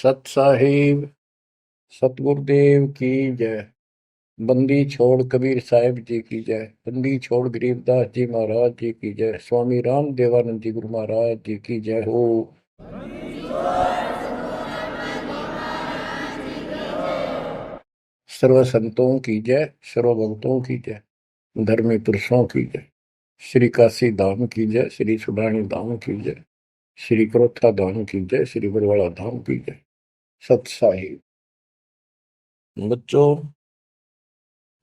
सत साहिब सतगुरुदेव की जय। बंदी छोड़ कबीर साहिब जी की जय। बंदी छोड़ गरीबदास जी महाराज जी की जय। स्वामी राम देवानंद जी गुरु महाराज जी की जय हो। सर्व संतों की जय, सर्व भक्तों की जय, धर्मी पुरुषों की जय। श्री काशी धाम की जय, श्री सुडानी धाम की जय, श्री क्रोथा धाम की जय, श्री बरवाड़ा धाम की जय। सत साहिब बच्चों,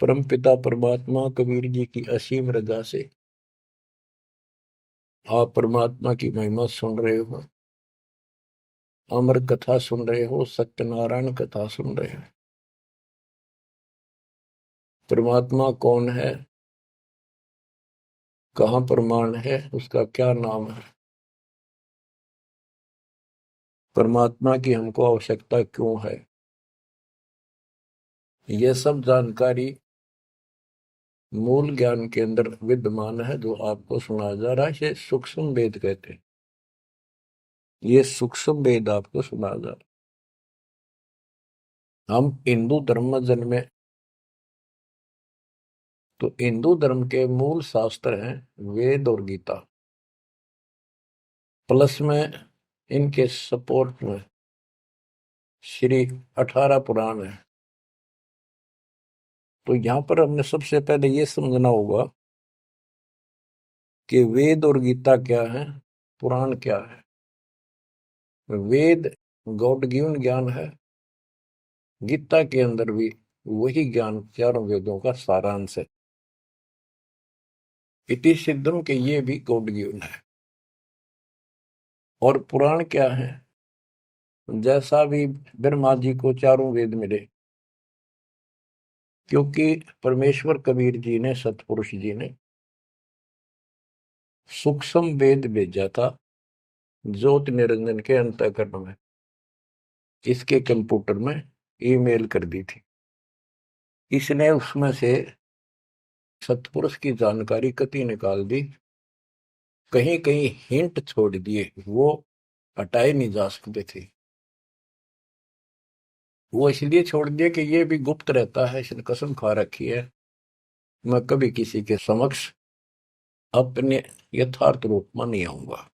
परमपिता परमात्मा कबीर जी की असीम रजा से आप परमात्मा की महिमा सुन रहे हो, अमर कथा सुन रहे हो, सत्यनारायण कथा सुन रहे हो। परमात्मा कौन है, कहाँ प्रमाण है, उसका क्या नाम है, परमात्मा की हमको आवश्यकता क्यों है, यह सब जानकारी मूल ज्ञान के अंदर विद्यमान है जो आपको सुनाया जा रहा है। इसे सूक्ष्म वेद कहते हैं। ये सूक्ष्म वेद आपको सुनाया जा रहा है। हम हिंदू धर्म में जन्मे तो हिंदू धर्म के मूल शास्त्र हैं वेद और गीता, प्लस में इनके सपोर्ट में श्री 18 पुराण है। तो यहां पर हमने सबसे पहले ये समझना होगा कि वेद और गीता क्या है, पुराण क्या है। वेद गॉड गिवन ज्ञान है, गीता के अंदर भी वही ज्ञान चारों वेदों का सारांश है। इति सिद्धम के ये भी गॉड गिवन है। और पुराण क्या है, जैसा भी ब्रह्मा जी को चारों वेद मिले, क्योंकि परमेश्वर कबीर जी ने, सतपुरुष जी ने सूक्ष्म वेद भेजा था ज्योति निरंजन के अंतःकरण में, इसके कंप्यूटर में ईमेल कर दी थी। इसने उसमें से सतपुरुष की जानकारी कति निकाल दी, कहीं कहीं हिंट छोड़ दिए, वो हटाए नहीं जा सकते थे। वो इसलिए छोड़ दिया कि ये भी गुप्त रहता है, इसने कसम खा रखी है मैं कभी किसी के समक्ष अपने यथार्थ रूप में नहीं आऊंगा।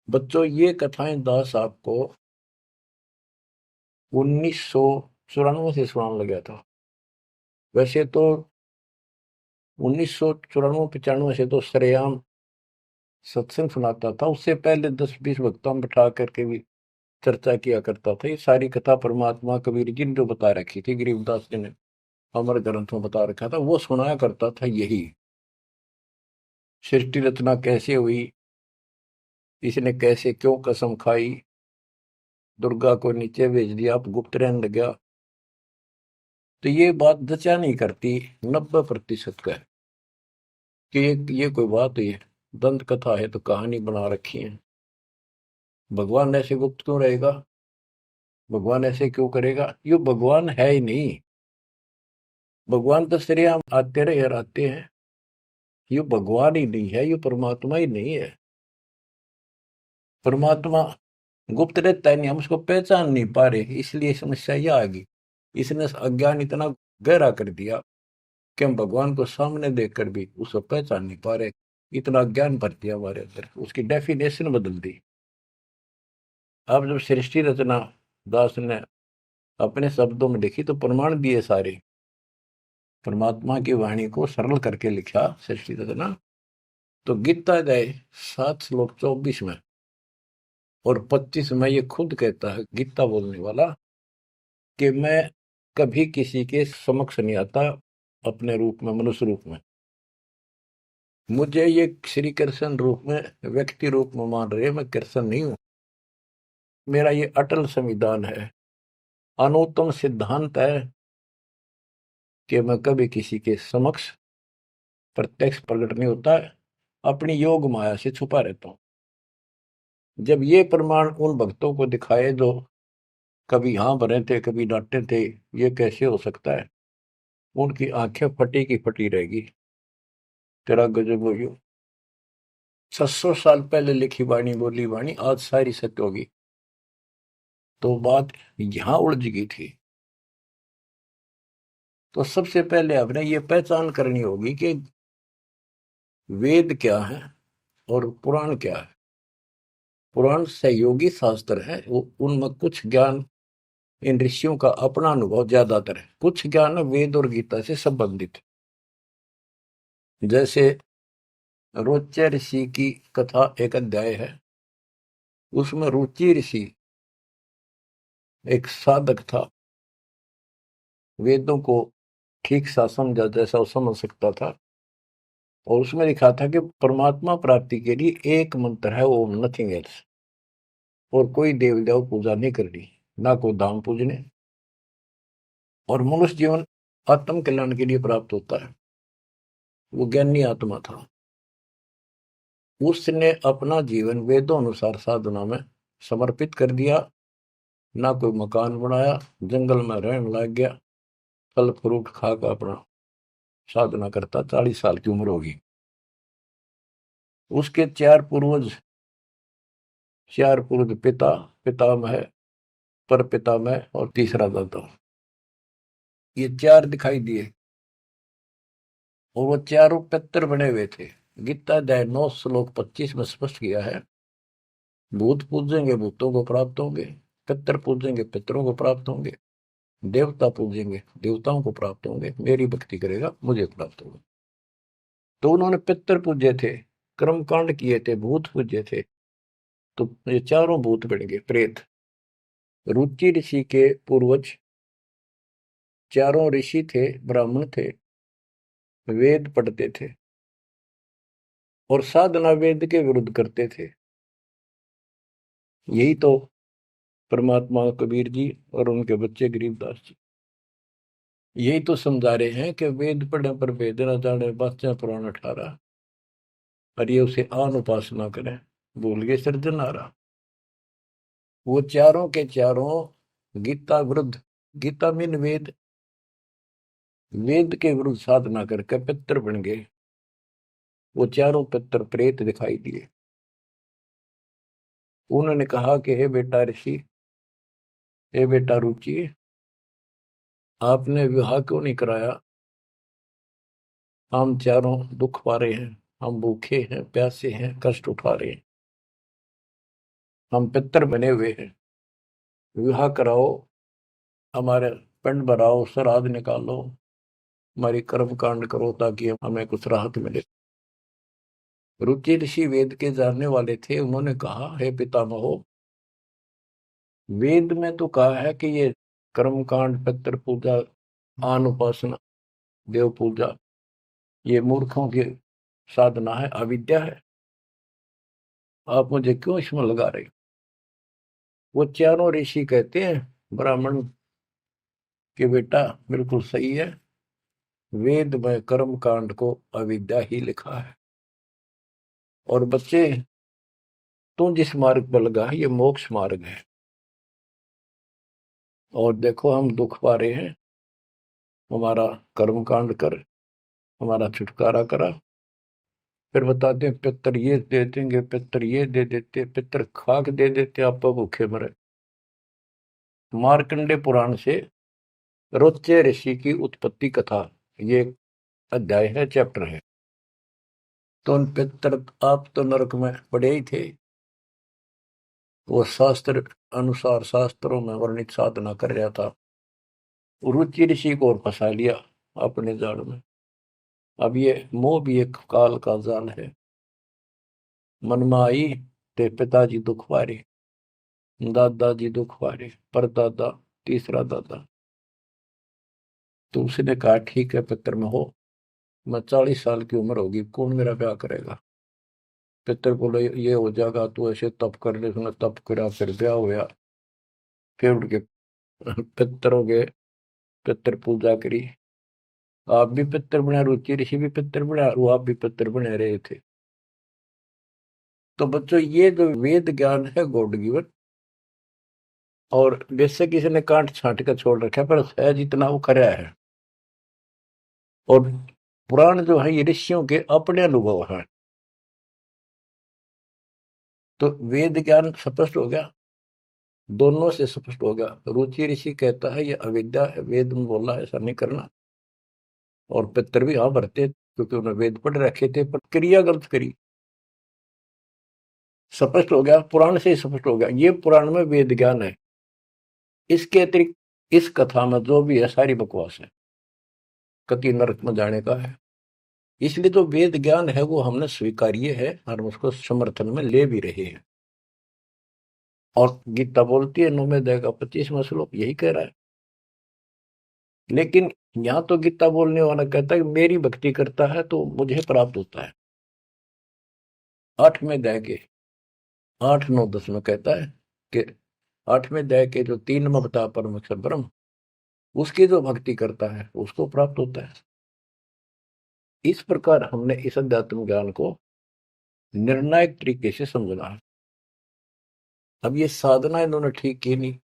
बच्चों, ये कथाएं दास आपको 1994 से सुनाने लगा था। वैसे तो 1994-95 से तो सरेआम सत्संग सुनाता था, उससे पहले 10-20 वक्ताओं बिठा करके भी चर्चा किया करता था। ये सारी कथा परमात्मा कबीर जी ने जो बता रखी थी, गरीबदास जी ने अमर ग्रंथ में बता रखा था, वो सुनाया करता था। यही सृष्टि रचना कैसे हुई, इसने कैसे क्यों कसम खाई, दुर्गा को नीचे भेज दिया, आप गुप्त रहने लग गया, तो ये बात जचा नहीं करती 90% का है कि ये कोई बात है, दंत कथा है तो कहानी बना रखी है। भगवान ऐसे गुप्त क्यों रहेगा, भगवान ऐसे क्यों करेगा, ये भगवान है ही नहीं। भगवान तो श्रेआम आते रहे और आते हैं। ये भगवान ही नहीं है, ये परमात्मा ही नहीं है। परमात्मा गुप्त रहता है, नहीं, हम उसको पहचान नहीं पा रहे, इसलिए समस्या यह आ गई। इसने अज्ञान इतना गहरा कर दिया कि हम भगवान को सामने देखकर भी उसको पहचान नहीं पा रहे। इतना ज्ञान भर दिया हमारे अंदर, उसकी डेफिनेशन बदल दी। अब जब सृष्टि रचना दास ने अपने शब्दों में लिखी तो प्रमाण दिए सारे, परमात्मा की वाणी को सरल करके लिखा सृष्टि रचना। तो गीता गए 7 श्लोक 24 में और 25 में ये खुद कहता है गीता बोलने वाला कि मैं कभी किसी के समक्ष नहीं आता अपने रूप में, मनुष्य रूप में। मुझे ये श्री कृष्ण रूप में, व्यक्ति रूप में मान रहे, मैं कृष्ण नहीं हूं। मेरा ये अटल संविधान है, अनुत्तम सिद्धांत है कि मैं कभी किसी के समक्ष प्रत्यक्ष प्रकट नहीं होता, अपनी योग माया से छुपा रहता हूं। जब ये प्रमाण उन भक्तों को दिखाए जो कभी यहां भरे थे, कभी डांटे थे, ये कैसे हो सकता है, उनकी आंखें फटी की फटी रहेगी। तेरा गजब हो, 600 साल पहले लिखी वाणी, बोली वाणी आज सारी सत्य होगी। तो बात यहां उलझ गई थी। तो सबसे पहले आपने ये पहचान करनी होगी कि वेद क्या है और पुराण क्या है। पुराण सहयोगी शास्त्र है, वो उनमें कुछ ज्ञान इन ऋषियों का अपना अनुभव ज्यादातर है, कुछ ज्ञान वेद और गीता से संबंधित। जैसे रोच्य ऋषि की कथा एक अध्याय है, उसमें रुचि ऋषि एक साधक था, वेदों को ठीक सा समझा जैसा वो समझ सकता था, और उसमें लिखा था कि परमात्मा प्राप्ति के लिए एक मंत्र है, वो नथिंग एल्स, और कोई देव देव पूजा नहीं करनी, ना कोई धाम पूजने, और मनुष्य जीवन आत्म कल्याण के लिए प्राप्त होता है। वो ज्ञानी आत्मा था। उसने अपना जीवन वेदों अनुसार साधना में समर्पित कर दिया, ना कोई मकान बनाया, जंगल में रहने लग गया, फल फ्रूट खाकर अपना साधना करता। 40 साल की उम्र होगी। उसके चार पूर्वज पिता, पितामह, पर पितामह और तीसरा दादा, ये चार दिखाई दिए, और वो चारों पितर बने हुए थे। गीता अध्याय 9 श्लोक 25 में स्पष्ट किया है, भूत पूजेंगे भूतों को प्राप्त होंगे, पितर पूजेंगे पितरों को प्राप्त होंगे, देवता पूजेंगे देवताओं को प्राप्त होंगे, मेरी भक्ति करेगा मुझे प्राप्त होगा। तो उन्होंने पितर पूजे थे, कर्म कांड किए थे, भूत पूजे थे, तो ये चारों भूत बन गए प्रेत। रुचि ऋषि के पूर्वज चारों ऋषि थे, ब्राह्मण थे, वेद पढ़ते थे, और साधना वेद के विरुद्ध करते थे। यही तो परमात्मा कबीर जी और उनके बच्चे गरीबदास जी यही तो समझा रहे हैं कि वेद पढ़ने पर वेद न जाने, बातें पुराण 18, और ये उसे आन उपासना करें, भूल गए सृजनहारा। वो चारों के चारों गीता विरुद्ध, गीता मीन वेद, वेद के विरुद्ध साधना करके पितर बन गए। वो चारों पितर प्रेत दिखाई दिए। उन्होंने कहा कि हे बेटा ऋषि, हे बेटा रुचि, आपने विवाह क्यों नहीं कराया? हम चारों दुख पा रहे हैं, हम भूखे हैं, प्यासे हैं, कष्ट उठा रहे हैं, हम पितर बने हुए हैं, विवाह कराओ, हमारे पिंड भराओ, श्राद्ध निकालो, हमारी कर्म कांड करो ताकि हमें कुछ राहत मिले। रुचि ऋषि वेद के जानने वाले थे। उन्होंने कहा, हे पितामहो, वेद में तो कहा है कि ये कर्म कांड, पितर पूजा, आन उपासना, देव पूजा, ये मूर्खों की साधना है, अविद्या है, आप मुझे क्यों इसमें लगा रहे हो? वो चारों ऋषि कहते हैं ब्राह्मण के बेटा बिल्कुल सही है, वेद में कर्म कांड को अविद्या ही लिखा है, और बच्चे तू जिस मार्ग पर लगा है ये मोक्ष मार्ग है, और देखो हम दुख पा रहे हैं, हमारा कर्म कांड कर, हमारा छुटकारा करा। फिर बताते हैं पितर ये दे देंगे, पितर ये दे देते, पितर खाक दे देते, आप भूखे मरे। मार्कंडे पुराण से रोच्य ऋषि की उत्पत्ति कथा, ये अध्याय है, चैप्टर है। तो उन पितर, आप तो नरक में पड़े ही थे, वो शास्त्र अनुसार शास्त्रों में वर्णित साधना कर रहा था, रुचि ऋषि को और फंसा लिया अपने जाल में। अब ये मोह भी एक काल का जाल है। मन में आई ते पिताजी दुख पारे, दादाजी दुख पारे, परदादा, तीसरा दादा। तो उसने कहा ठीक है पितर में हो, मैं 40 साल की उम्र होगी, कौन मेरा ब्याह करेगा? पितर बोले ये हो जाएगा, तू ऐसे तप कर ले। उसने तप करा, फिर ब्याह हुआ, फिर उनके पितरों के पितर पूजा करी। आप भी पितर बना, रुचि ऋषि भी पितर बना, और आप भी पितर बने रहे थे। तो बच्चों ये जो वेद ज्ञान है गॉड गिवन, और बेशक किसी ने कांट छांट कर छोड़ रखा है, पर सहज इतना वो कराया है। और पुराण जो है ये ऋषियों के अपने अनुभव है। तो वेद ज्ञान स्पष्ट हो गया। दोनों से स्पष्ट हो गया। रुचि ऋषि कहता है ये अविद्या है, वेद में बोला है ऐसा नहीं करना, और पितर भी हाँ भरते क्योंकि उन्होंने वेद पढ़ रखे थे, पर क्रिया गलत करी। स्पष्ट हो गया, पुराण से ही स्पष्ट हो गया, ये पुराण में वेद ज्ञान है। इसके अतिरिक्त इस कथा में जो भी है सारी बकवास है, कति नरक में जाने का है। इसलिए जो वेद ज्ञान है वो हमने स्वीकार्य है और उसको समर्थन में ले भी रहे हैं। और गीता बोलती है 9वें अध्याय का 25वां श्लोक यही कह रहा है। लेकिन यहाँ तो गीता बोलने वाला कहता है कि मेरी भक्ति करता है तो मुझे प्राप्त होता है। 8वें अध्याय के 8, 9, 10 में कहता है कि 8वें अध्याय के जो 3 में बता परमेश्वर ब्रह्म, उसकी जो भक्ति करता है उसको प्राप्त होता है। इस प्रकार हमने इस अध्यात्म ज्ञान को निर्णायक तरीके से समझना है। अब ये साधना इन्होंने ठीक की नहीं,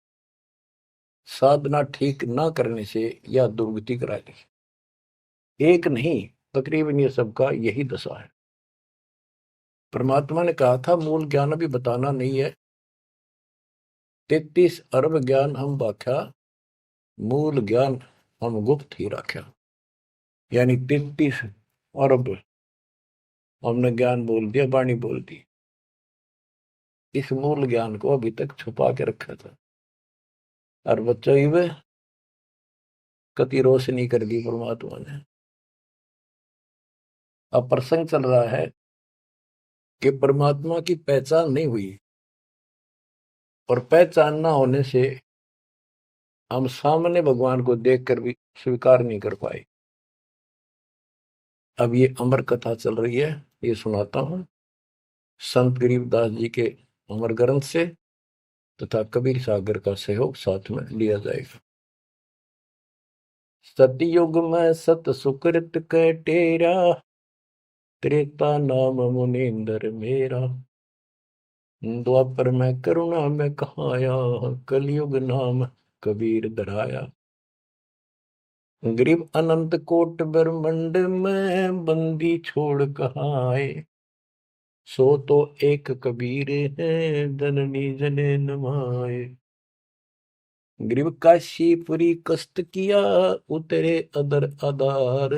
साधना ठीक ना करने से या दुर्गति कराने से, एक नहीं तकरीबन ये सबका यही दशा है। परमात्मा ने कहा था मूल ज्ञान अभी बताना नहीं है, 33 अरब ज्ञान हम व्याख्या, मूल ज्ञान हम गुप्त ही रखा। यानी 33 अरब हमने ज्ञान बोल दिया, वाणी बोल दी, इस मूल ज्ञान को अभी तक छुपा के रखा था। और बच्चों ही में कति रोशनी कर दी परमात्मा ने। अब प्रसंग चल रहा है कि परमात्मा की पहचान नहीं हुई, और पहचान ना होने से हम सामने भगवान को देखकर भी स्वीकार नहीं कर पाए। अब ये अमर कथा चल रही है, ये सुनाता हूं संत गरीबदास जी के अमर ग्रंथ से, तथा कबीर सागर का सहयोग साथ में लिया जाएगा। सतयुग में सत सुकृत कै टेरा, त्रेता नाम मुनींद्र मेरा, द्वापर में करुणा में कहाया, कलयुग नाम कबीर धराया। गरीब अनंत कोट ब्रह्मंड में बंदी छोड़ कहाँ आए, सो तो एक कबीर है जननी जने नमाए। गरीब काशीपुरी कष्ट किया, उतरे अदर आधार,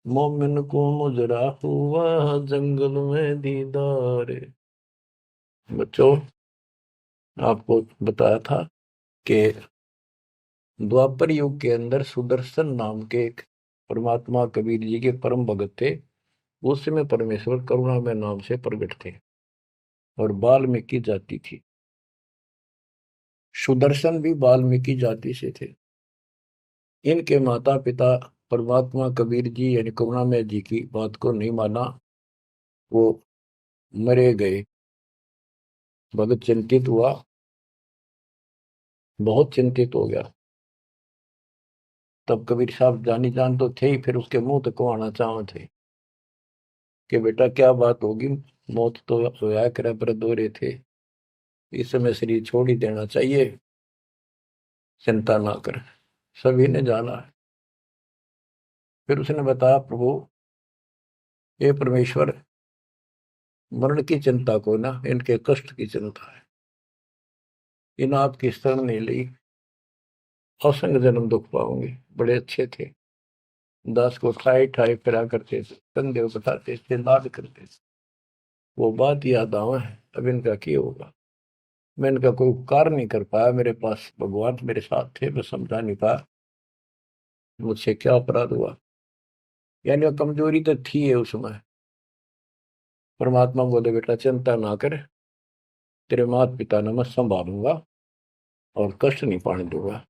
मोमिन को मुजरा हुआ जंगल में दीदार। बच्चों आपको बताया था कि द्वापर युग के अंदर सुदर्शन नाम के एक परमात्मा कबीर जी के परम भगत थे। उस समय परमेश्वर करुणा में नाम से प्रकट थे और वाल्मीकि जाति थी। सुदर्शन भी वाल्मीकि जाति से थे। इनके माता पिता परमात्मा कबीर जी यानी करुणामय जी की बात को नहीं माना, वो मरे गए। भगत चिंतित हुआ, बहुत चिंतित हो गया। तब कबीर साहब जानी जान तो थे ही, फिर उसके मुंह तक को आना चाह थे कि बेटा क्या बात होगी, मौत तो होया करे पर दो रहे थे, इस समय शरीर छोड़ ही देना चाहिए, चिंता ना कर। सभी ने जाना है। फिर उसने बताया प्रभु ये परमेश्वर, मरण की चिंता को ना, इनके कष्ट की चिंता है, इन आपकी शरण नहीं ली, असंग जन्म दुख पाओगे। बड़े अच्छे थे, दास को ठाई ठाई फिरा करते थे, कंधे बताते थे, लाड करते थे। वो बात याद आवा है, अब इनका क्या होगा। मैं इनका कोई उपकार नहीं कर पाया, मेरे पास भगवान मेरे साथ थे, मैं समझा नहीं पाया मुझसे क्या अपराध हुआ। यानी वो कमजोरी तो थी है उस समय। परमात्मा बोले बेटा चिंता ना कर, तेरे माता पिता ने मैं संभालूंगा और कष्ट नहीं पाने दूंगा,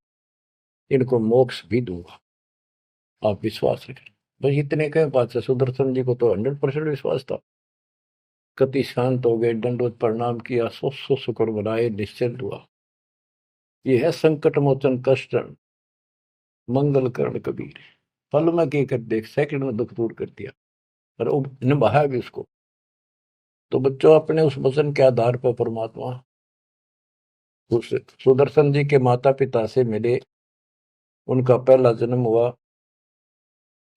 इनको मोक्ष भी दूंगा, आप विश्वास रखें। बस इतने कहे बात से सुदर्शन जी को तो 100% विश्वास था। कति शांत हो गए, दंडवत प्रणाम किया, सो शुक्र बनाए, निश्चिंत हुआ। ये है संकट मोचन कष्ट मंगल करण कबीर, पल में के कर देख, सेकंड में दुख दूर कर दिया, और निभाया भी उसको। तो बच्चों अपने उस वचन के आधार पर परमात्मा उस सुदर्शन जी के माता पिता से मिले। उनका पहला जन्म हुआ,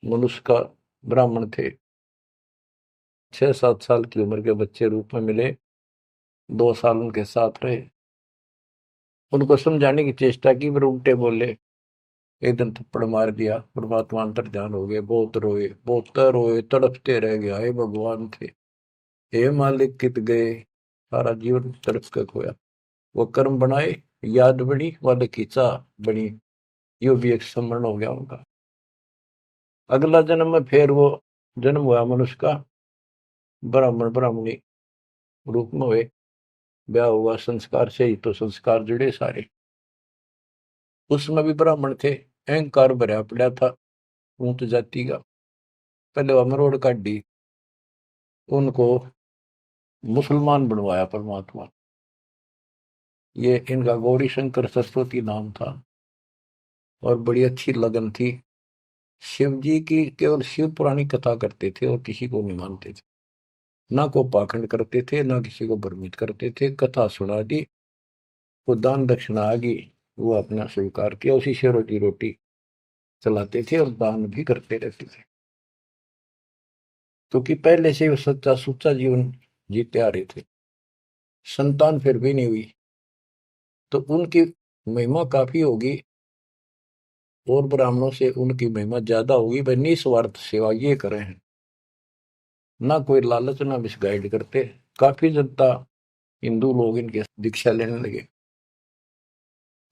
मनुष्य का ब्राह्मण थे, 6-7 साल की उम्र के बच्चे रूप में मिले, 2 साल उनके साथ रहे। उनको समझाने की चेष्टा की, पर उल्टे बोले। एक दिन थप्पड़ मार दिया, परमात्मा अंतर ध्यान हो गए, बहुत रोए, बहुत रोए, तड़पते रह गए, हे भगवान थे, हे मालिक कित गए, सारा जीवन तड़प के खोया। वो कर्म बनाए, याद बनी, वाले खींचा बनी, यो भी एक स्मरण हो गया उनका। अगला जन्म में फिर वो जन्म हुआ मनुष्य का, ब्राह्मण ब्राह्मणी रूप में हुए, ब्याह हुआ, संस्कार से ही तो संस्कार जुड़े सारे। उसमें भी ब्राह्मण थे, अहंकार भरा पड़ा था ऊंच जाति का। पहले वह मरोड़ काटी, उनको मुसलमान बनवाया परमात्मा। ये इनका गौरी शंकर सरस्वती नाम था, और बड़ी अच्छी लगन थी। शिव जी की केवल शिव पुराणी कथा करते थे और किसी को नहीं मानते थे, ना को पाखंड करते थे, ना किसी को भ्रमित करते थे। कथा सुना दी, वो दान दक्षिणा आ गई, वो अपना स्वीकार किया, उसी से रोटी रोटी चलाते थे और दान भी करते रहते थे, क्योंकि पहले से वो सच्चा सुच्चा जीवन जीते आ रहे थे। संतान फिर भी नहीं हुई, तो उनकी महिमा काफी होगी, और ब्राह्मणों से उनकी महिमा ज्यादा होगी। भाई निस्वार्थ सेवा ये करे हैं, ना कोई लालच, ना मिसगाइड करते। काफी जनता, हिंदू लोग इनके दीक्षा लेने लगे।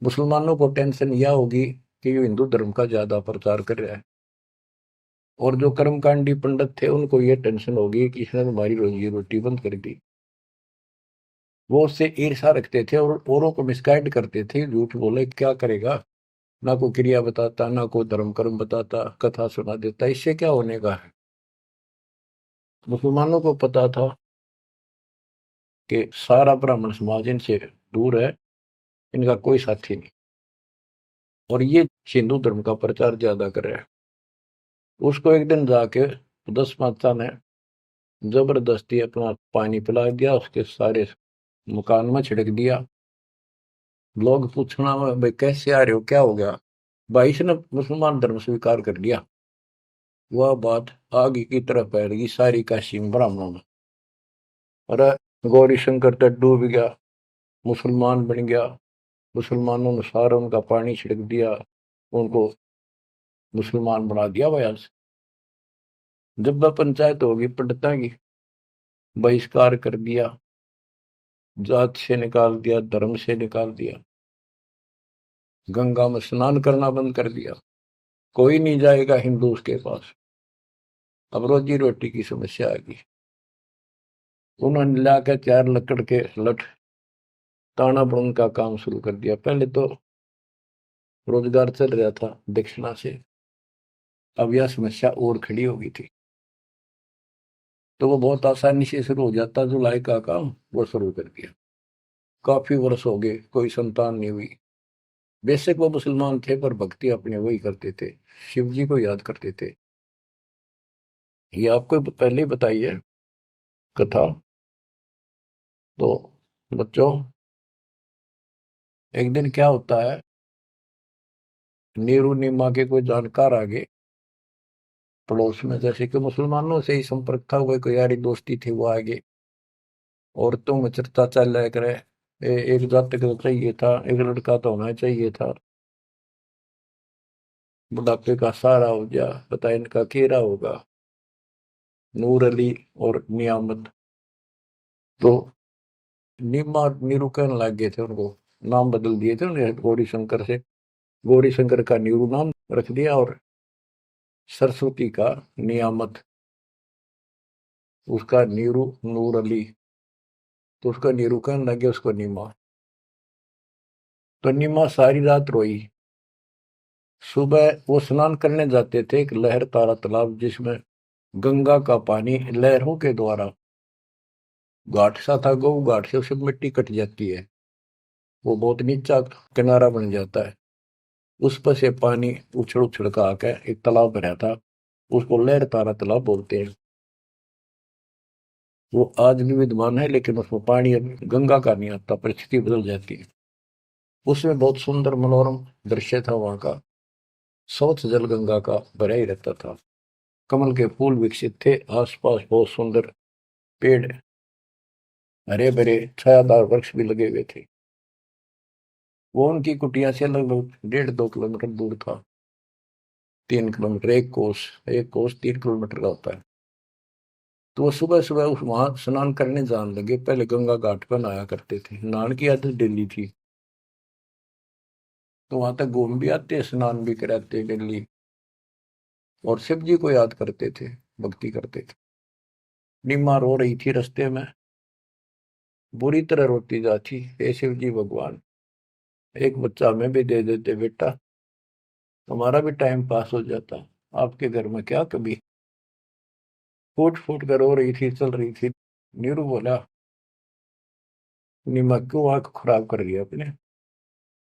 मुसलमानों को टेंशन यह होगी कि ये हिंदू धर्म का ज्यादा प्रचार कर रहा है, और जो कर्मकांडी पंडित थे उनको ये टेंशन होगी कि इसने हमारी रोजी रोटी बंद कर दी। वो उससे ईर्षा रखते थे और औरों को मिसगाइड करते थे, झूठ बोले क्या करेगा, ना कोई क्रिया बताता, ना कोई धर्म कर्म बताता, कथा सुना देता, इससे क्या होने का है। मुसलमानों को पता था कि सारा ब्राह्मण समाज इनसे दूर है, इनका कोई साथी नहीं, और ये हिंदू धर्म का प्रचार ज्यादा कर रहा है। उसको एक दिन जाके 10 माता ने जबरदस्ती अपना पानी पिला दिया, उसके सारे मकान में छिड़क दिया। लोग पूछना भाई कैसे आ रहे हो, क्या हो गया, भाई इसने मुसलमान धर्म स्वीकार कर लिया। वह बात आगे की तरफ फैल गई सारी काशी में, ब्राह्मणों में। अरे गौरी शंकर तो डूब गया, मुसलमान बन गया, मुसलमानों ने सारा उनका पानी छिड़क दिया, उनको मुसलमान बना दिया बयान से। जब वह पंचायत होगी पंडिता की, बहिष्कार कर दिया, जात से निकाल दिया, धर्म से निकाल दिया, गंगा में स्नान करना बंद कर दिया, कोई नहीं जाएगा हिंदू उसके पास। अब रोजी रोटी की समस्या आ गई। उन्होंने लाकर 4 लकड़ के लठ ताना बुन का काम शुरू कर दिया। पहले तो रोजगार चल रहा था दक्षिणा से, अब यह समस्या और खड़ी हो गई थी, तो वो बहुत आसानी से शुरू हो जाता। जुलाई का काम वो शुरू कर दिया। काफी वर्ष हो गए, कोई संतान नहीं हुई। बेशक वो मुसलमान थे, पर भक्ति अपने वही करते थे, शिव जी को याद करते थे। ये आपको पहले ही बताई है कथा। तो बच्चों, एक दिन क्या होता है, नीरू नीमा के कोई जानकार आ गए पड़ोस में, जैसे कि मुसलमानों से ही संपर्क था, कोई यारी दोस्ती थी, वो आगे औरतों में चर्चा चल रहा करे। एक जातक तो चाहिए था, एक लड़का तो होना चाहिए था, बुढ़ापे का सहारा हो गया, पता इनका केरा होगा, नूर अली और नियामत। तो नीमा नीरू कहने लग गए थे उनको, नाम बदल दिए थे उन्हें, गौरी शंकर से गौरी शंकर का नीरू नाम रख दिया, और सरस्वती का नियामत, उसका नीरू नूर अली। तो उसका नीरू कहने लगे उसको नीमा। तो नीमा सारी रात रोई। सुबह वो स्नान करने जाते थे एक लहर तारा तालाब, जिसमें गंगा का पानी लहरों के द्वारा, घाट सा था, गौ घाट से उसमें मिट्टी कट जाती है, वो बहुत नीचा किनारा बन जाता है, उस पर से पानी उछल उछल का आकर एक तालाब बना था, उसको लहर तारा तालाब बोलते हैं। वो आज भी विद्यमान है, लेकिन उसमें पानी अब गंगा का नहीं आता, परिस्थिति बदल जाती है। उसमें बहुत सुंदर मनोरम दृश्य था वहां का, स्वच्छ जल गंगा का भरा ही रहता था, कमल के फूल विकसित थे, आसपास बहुत सुंदर पेड़, हरे भरे छायादार वृक्ष भी लगे हुए थे। वो उनकी कुटिया से लगभग 1.5-2 किलोमीटर दूर था। 3 किलोमीटर, एक कोस 3 किलोमीटर का होता है। तो वो सुबह सुबह उस वहां स्नान करने जाने लगे। पहले गंगा घाट पर नहाया करते थे, नहाने की आदत डेली थी। तो वहां तक घूम भी आते, स्नान भी कराते डेली, और शिव जी को याद करते थे, भक्ति करते थे। निम्मा रो रही थी रास्ते में, बुरी तरह रोती जाती, हे शिव जी भगवान, एक बच्चा हमें भी दे देते बेटा, हमारा भी टाइम पास हो जाता, आपके घर में क्या कभी। फूट फूट कर रो रही थी, चल रही थी। नीरू बोला, निम्मा क्यों आंख खराब कर रही है अपने,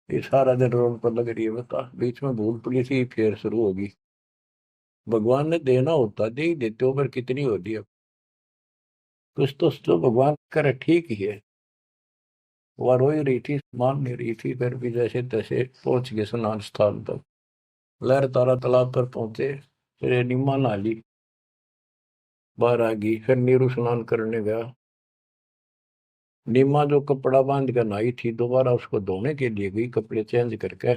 ये सारा दिन रोड पर लग रही है, बता बीच में भूल पड़ी थी फिर शुरू होगी। भगवान ने देना होता दे ही देते हो, पर कितनी होती है। कुछ तो जो भगवान करे ठीक ही है। वह रो ही रही थी, मान नहीं रही थी, फिर भी जैसे तैसे पहुंच गए स्नान स्थान तक। लहर तारा तालाब पर पहुंचे, फिर निम्मा नहा ली, बाहर आ गई, फिर नीरू स्नान करने गया। निम्मा जो कपड़ा बांध कर नहाई थी, दोबारा उसको धोने के लिए गई, कपड़े चेंज करके।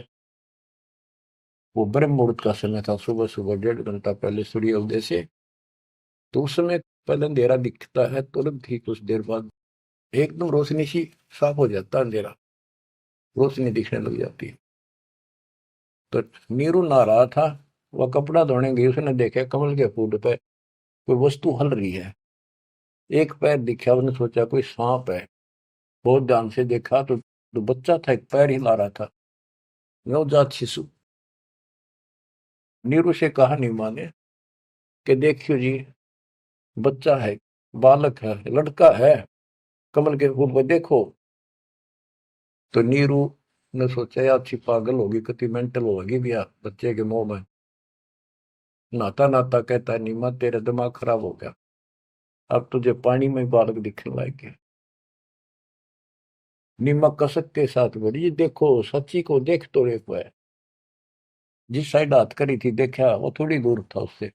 वो ब्रह्म मुहूर्त का समय था, सुबह सुबह 1.5 घंटा पहले सूर्य उदय से। तो उस समय पहले अंधेरा दिखता है, तुरंत ही कुछ देर बाद एकदम रोशनी सी, साफ हो जाता है अंधेरा, रोशनी दिखने लग जाती है। तो नीरू नहा रहा था, वह कपड़ा धोने गई, उसने देखा कमल के फूल पे कोई वस्तु हल रही है। एक पैर दिखा, उसने सोचा कोई सांप है। बहुत ध्यान से देखा तो जो बच्चा था, एक पैर हिला रहा था, नवजात शिशु। नीरू से कहा नीमा ने कि देखियो जी, बच्चा है, बालक है, लड़का है, कमल के फूल पर देखो। तो नीरू ने सोचा यार अच्छी पागल होगी, कितनी मेंटल होगी भैया बच्चे के मुंह में। नहाता नहाता कहता है, नीमा तेरा दिमाग खराब हो गया, अब तुझे पानी में बालक दिखने लग गए। नीमा कसक के साथ बोली, "ये देखो सच्ची को देख तो एक है।" जिस साइड हाथ करी थी देखा, वो थोड़ी दूर था उससे,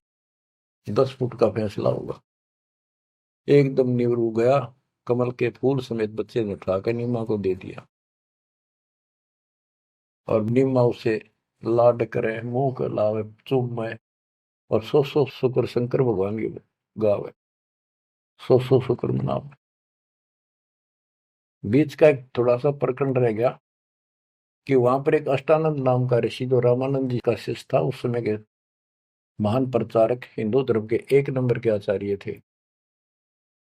10 फुट का फैसला होगा। एकदम नीरू गया, कमल के फूल समेत बच्चे ने उठाकर नीमा को दे दिया, और नीमा उसे लाड करे, मुंह कर लावे, चूमे, और सौ शुक्र शंकर भगवान की गावे, सौ शुक्र मनावे। बीच का एक थोड़ा सा प्रकरण रह गया कि वहां पर एक अष्टानंद नाम का ऋषि, जो रामानंद जी का शिष्य था, उस समय के महान प्रचारक, हिंदू धर्म के एक नंबर के आचार्य थे।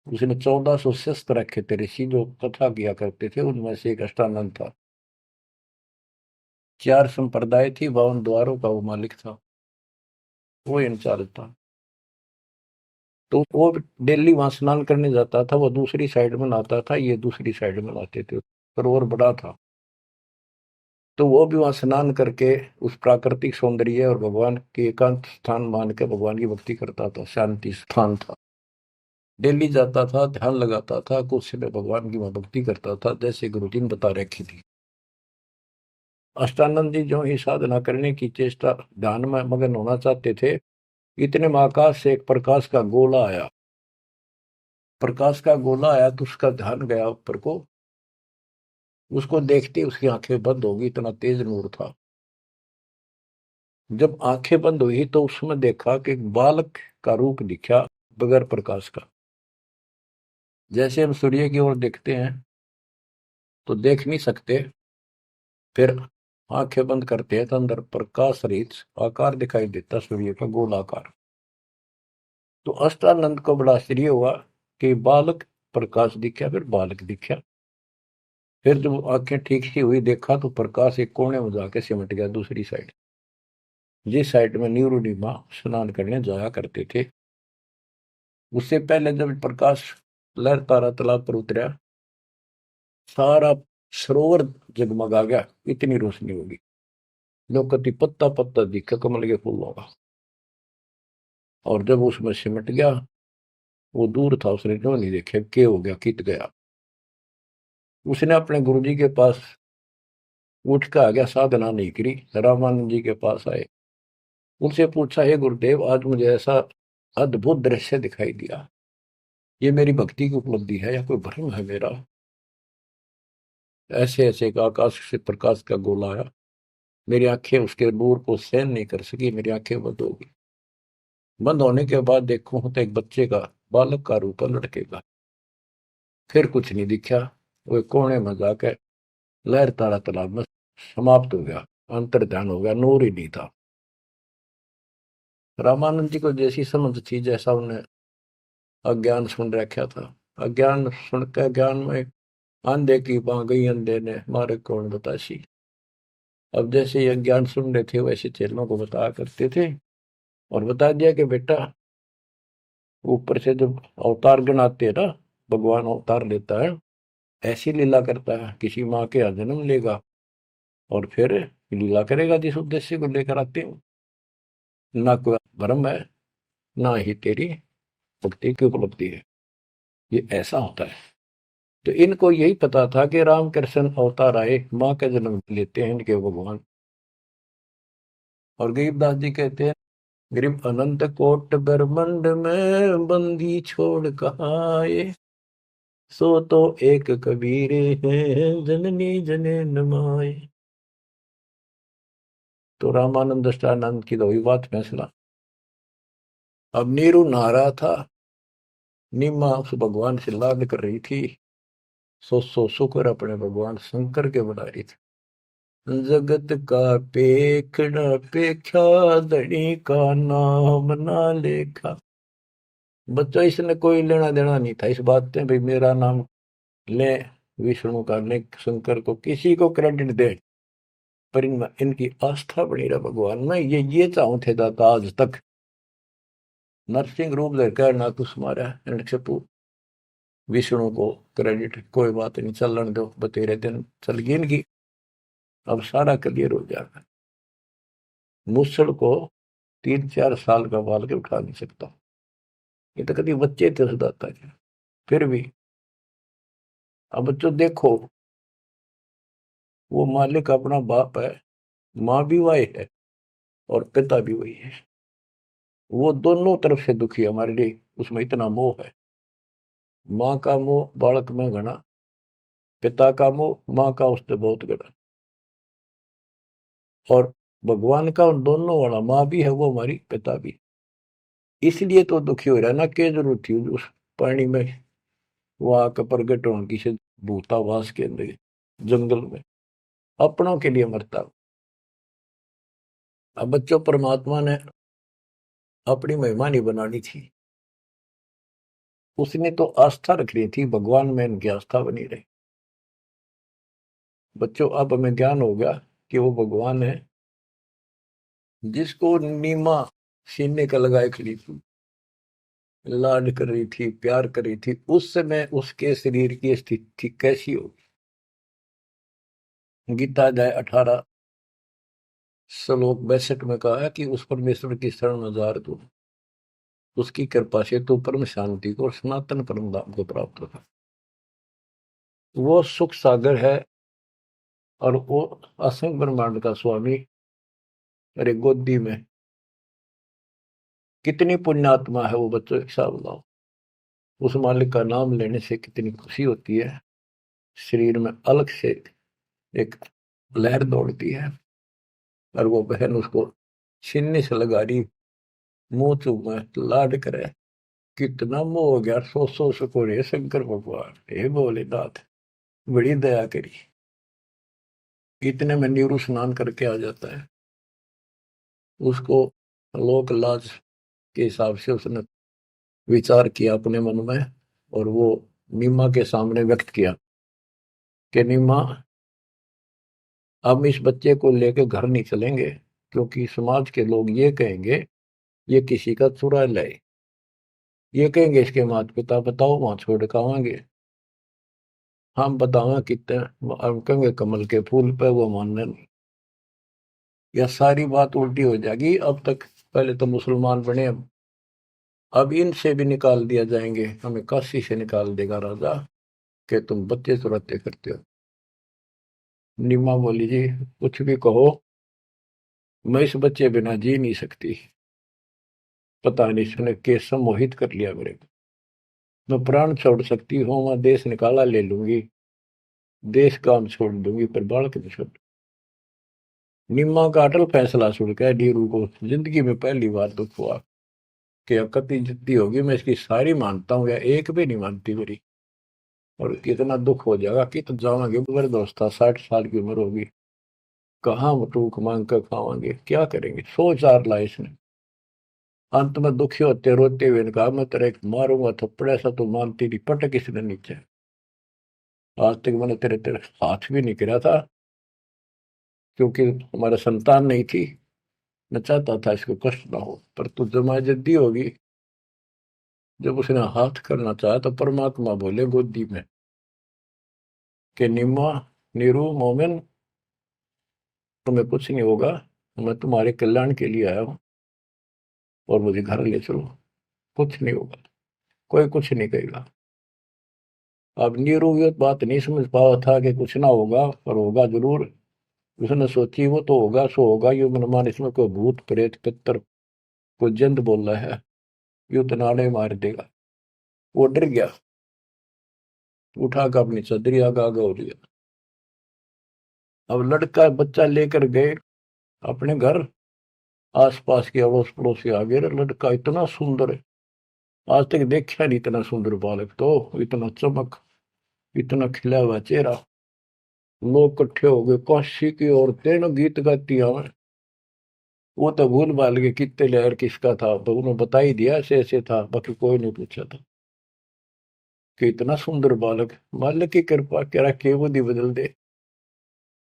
उसने 1400 शिष्य रखे थे ऋषि, जो कथा किया करते थे, उनमें से एक अष्टानंद था। 4 संप्रदाय थी, 52 द्वारों का वो मालिक था, वो इंचार्ज था। तो वो डेली वहां स्नान करने जाता था, वो दूसरी साइड में नहाता था, ये दूसरी साइड में नहाते थे, सरोवर बड़ा था। तो वो भी वहां स्नान करके उस प्राकृतिक सौंदर्य और भगवान के एकांत स्थान मान के भगवान की भक्ति करता था, शांति स्थान था। डेली जाता था, ध्यान लगाता था, कुछ समय भगवान की वहां भक्ति करता था, जैसे गुरु जी ने बता रखी थी। अष्टानंद जी जो ही साधना करने की चेष्टा, ध्यान में मगन होना चाहते थे, इतने में आकाश से एक प्रकाश का गोला आया। प्रकाश का गोला आया तो उसका ध्यान गया ऊपर को, उसको देखते उसकी आंखें बंद हो गई, इतना तेज नूर था। जब आंखें बंद हुई तो उसमें देखा कि एक बालक का रूप दिखा, बगैर प्रकाश का। जैसे हम सूर्य की ओर देखते हैं तो देख नहीं सकते, फिर आंखें बंद करते हैं तो अंदर प्रकाश रहित आकार दिखाई देता, सूर्य का गोलाकार। तो अष्टानंद को बड़ा आश्चर्य हुआ कि बालक प्रकाश दिखा, फिर बालक दिखा। फिर जब आंखें ठीक सी हुई, देखा तो प्रकाश एक कोने में जाके सिमट गया दूसरी साइड, जिस साइड में नीरू नीमा स्नान करने जाया करते थे। उससे पहले जब प्रकाश लहर तारा तालाब पर उतरा, सारा सरोवर जगमगा गया, इतनी रोशनी होगी। लोकति पत्ता पत्ता दिखा कमल के फूलों का। और जब उसमें सिमट गया, वो दूर था, उसने क्यों नहीं देखा के हो गया, कित गया। उसने अपने गुरु जी के पास उठ के आ गया, साधना नहीं करी, रामानंद जी के पास आए। उनसे पूछा, हे गुरुदेव, आज मुझे ऐसा अद्भुत दृश्य दिखाई दिया, ये मेरी भक्ति की उपलब्धि है या कोई भ्रम है मेरा। ऐसे ऐसे का आकाश से प्रकाश का गोला आया, मेरी आंखें उसके नूर को सहन नहीं कर सकी, मेरी आंखें बंद हो गई। बंद होने के बाद देखूं तो एक बच्चे का, बालक का रूप है, लड़के का। फिर कुछ नहीं दिखा। वो कोने में जाकर लहर तारा तालाब में समाप्त हो गया, अंतर ध्यान हो गया, नूर ही नहीं था। रामानंद जी को जैसी समझ थी, जैसा उन्हें अज्ञान सुन रखा था, अज्ञान सुन के ज्ञान में अंधे की बां गई, अंधे ने मारे कौन बतासी। अब जैसे ये ज्ञान सुन रहे थे वैसे चेलों को बताया करते थे, और बता दिया कि बेटा, ऊपर से जब अवतार गणाते हैं ना, भगवान अवतार लेता है, ऐसी लीला करता है, किसी माँ के यहाँ जन्म लेगा और फिर लीला करेगा जिस उद्देश्य को लेकर आते हो। ना कोई भ्रम है, ना ही तेरी भक्ति की उपलब्धि है, ये ऐसा होता है। तो इनको यही पता था कि रामकृष्ण अवतार आए, माँ का जन्म लेते हैं इनके भगवान। और गरीबदास जी कहते हैं, गरीब अनंत कोट ब्रह्मंड में बंदी छोड़ कहाँ आए, सो तो एक कबीर है जननी जनेन माए। तो रामानंद दृष्टानंद की तो वही बात फैसला। अब नीरू नहा रहा था, नीमा उस भगवान से लाड कर रही थी, सो शुक्र अपने भगवान शंकर के बना रही थी। जगत का पेखड़ा पेख्या, धनी का नाम ना लेखा। बच्चों, इसने कोई लेना देना नहीं था इस बात से भाई मेरा नाम ले, विष्णु का ले, शंकर को किसी को क्रेडिट दे, पर इनमें इनकी आस्था बनी रहा भगवान में। ये चाहूं थे दाता आज तक। नरसिंह रूप लेकर ना कुछ मारा नक्षपु, विष्णु को क्रेडिट कोई बात नहीं, चलन दो, बतेरे दिन चल गई इनकी, अब सारा क्लियर हो जाएगा। मूसल को 3-4 साल का बाल के उठा नहीं सकता, ये तो कभी बच्चे थे उस दाता के। फिर भी अब बच्चों देखो, वो मालिक अपना बाप है, माँ भी वही है और पिता भी वही है। वो दोनों तरफ से दुखी है हमारे लिए, उसमें इतना मोह है। माँ का मोह बालक में घना, पिता का मोह माँ का उससे बहुत घना। और भगवान का उन दोनों वाला, माँ भी है वो हमारी, पिता भी। इसलिए तो दुखी हो रहा है ना, क्या जरूरत थी उस पानी में वहां का प्रगट होने की से, भूतावास के अंदर जंगल में अपनों के लिए मरता। अब बच्चों, परमात्मा ने अपनी महिमा नहीं बनानी थी, उसने तो आस्था रखनी थी भगवान में, इनकी आस्था बनी रही। बच्चों, अब हमें ज्ञान हो गया कि वो भगवान है जिसको नीमा सीने का लगाए खड़ी थी, लाड कर रही थी, प्यार कर रही थी, उस समय उसके शरीर की स्थिति कैसी होगी। गीता अध्याय 18 श्लोक 62 में कहा है कि उस परमेश्वर की शरण में जा तू, उसकी कृपा से तू परम शांति को और सनातन परम धाम को प्राप्त होगा। वो सुख सागर है और वो असंग ब्रह्मांड का स्वामी। अरे गोदी में कितनी पुण्यात्मा है वो बच्चों, एक हिसाब लगाओ। उस मालिक का नाम लेने से कितनी खुशी होती है, शरीर में अलग से एक लहर दौड़ती है। और वो बहन उसको सीने से लगा रही, मुंह चूमे, लाड करे, कितना मोह हो गया। सो सको रे शंकर भगवान, हे भोलेनाथ, बड़ी दया करी। इतने में नीरू स्नान करके आ जाता है। उसको लोक लाज के हिसाब से उसने विचार किया अपने मन में, और वो नीमा के सामने व्यक्त किया कि नीमा, हम इस बच्चे को लेकर घर नहीं चलेंगे, क्योंकि समाज के लोग ये कहेंगे ये किसी का चुरा लाए, ये कहेंगे इसके माता पिता बताओ वहां छोड़ के आवांगे, हम बतावा कितने, हम कहेंगे कमल के फूल पे, वो मानने नहीं। यह सारी बात उल्टी हो जाएगी। अब तक पहले तो मुसलमान बने, अब इनसे भी निकाल दिया जाएंगे, हमें काशी से निकाल देगा राजा कि तुम बच्चे चुराते करते हो। निमा बोली, जी कुछ भी कहो, मैं इस बच्चे बिना जी नहीं सकती। पता नहीं इसने कैसे मोहित कर लिया मेरे को। मैं प्राण छोड़ सकती हूँ, मैं देश निकाला ले लूंगी, देश काम छोड़ दूंगी पर बालक नहीं छोड़। निम्मा का अटल फैसला सुन के नीरू को जिंदगी में पहली बार दुख हुआ कि अकती जितनी होगी मैं इसकी सारी मानता हूँ या एक भी नहीं मानती मेरी। और कितना दुख हो जाएगा कि तो जावांगे मेरे दोस्त था 60 साल की उम्र होगी। कहाँ टूक मांग कर खावांगे क्या करेंगे सोच आर ला इसने। अंत में दुखी होते रोते हुए ने कहा मैं तेरे एक मारूंगा थप्पड़ ऐसा तो मानती नहीं पटक इसने नीचे। आज तक मैंने तेरे तेरे हाथ भी नहीं गिरा था क्योंकि हमारा संतान नहीं थी। मैं चाहता था इसको कष्ट ना हो पर तू जमा जद्दी होगी। जब उसने हाथ करना चाहा तो परमात्मा बोले गोदी में कि निम्मा नीरू मोमिन तुम्हें कुछ नहीं होगा। मैं तुम्हारे कल्याण के लिए आया हूँ और मुझे घर ले चलो। कुछ नहीं होगा कोई कुछ नहीं कहेगा। अब नीरू ये बात नहीं समझ पाया था कि कुछ ना होगा पर होगा जरूर। उसने सोची वो तो होगा सो होगा ये मनमान इसमें कोई भूत प्रेत पितर कोई जंत बोल रहा है यू तो नाड़े मार देगा। वो डर गया उठा कर अपनी चदरी आगा आगा हो गया। अब लड़का बच्चा लेकर गए अपने घर। आसपास के अड़ोस पड़ोस से आ गए लड़का इतना सुंदर है। आज तक देखा नहीं इतना सुंदर बालक तो इतना चमक इतना खिला हुआ चेहरा। लोग इकट्ठे हो गए काशी की औरतें ना गीत गाती हमें। वो तो भूल भाल गए कितने लहर किसका था तो उन्होंने बता ही दिया ऐसे ऐसे था बाकी कोई नहीं पूछा था कि इतना सुंदर बालक। मालिक की कृपा करा के वो दी बदल दे।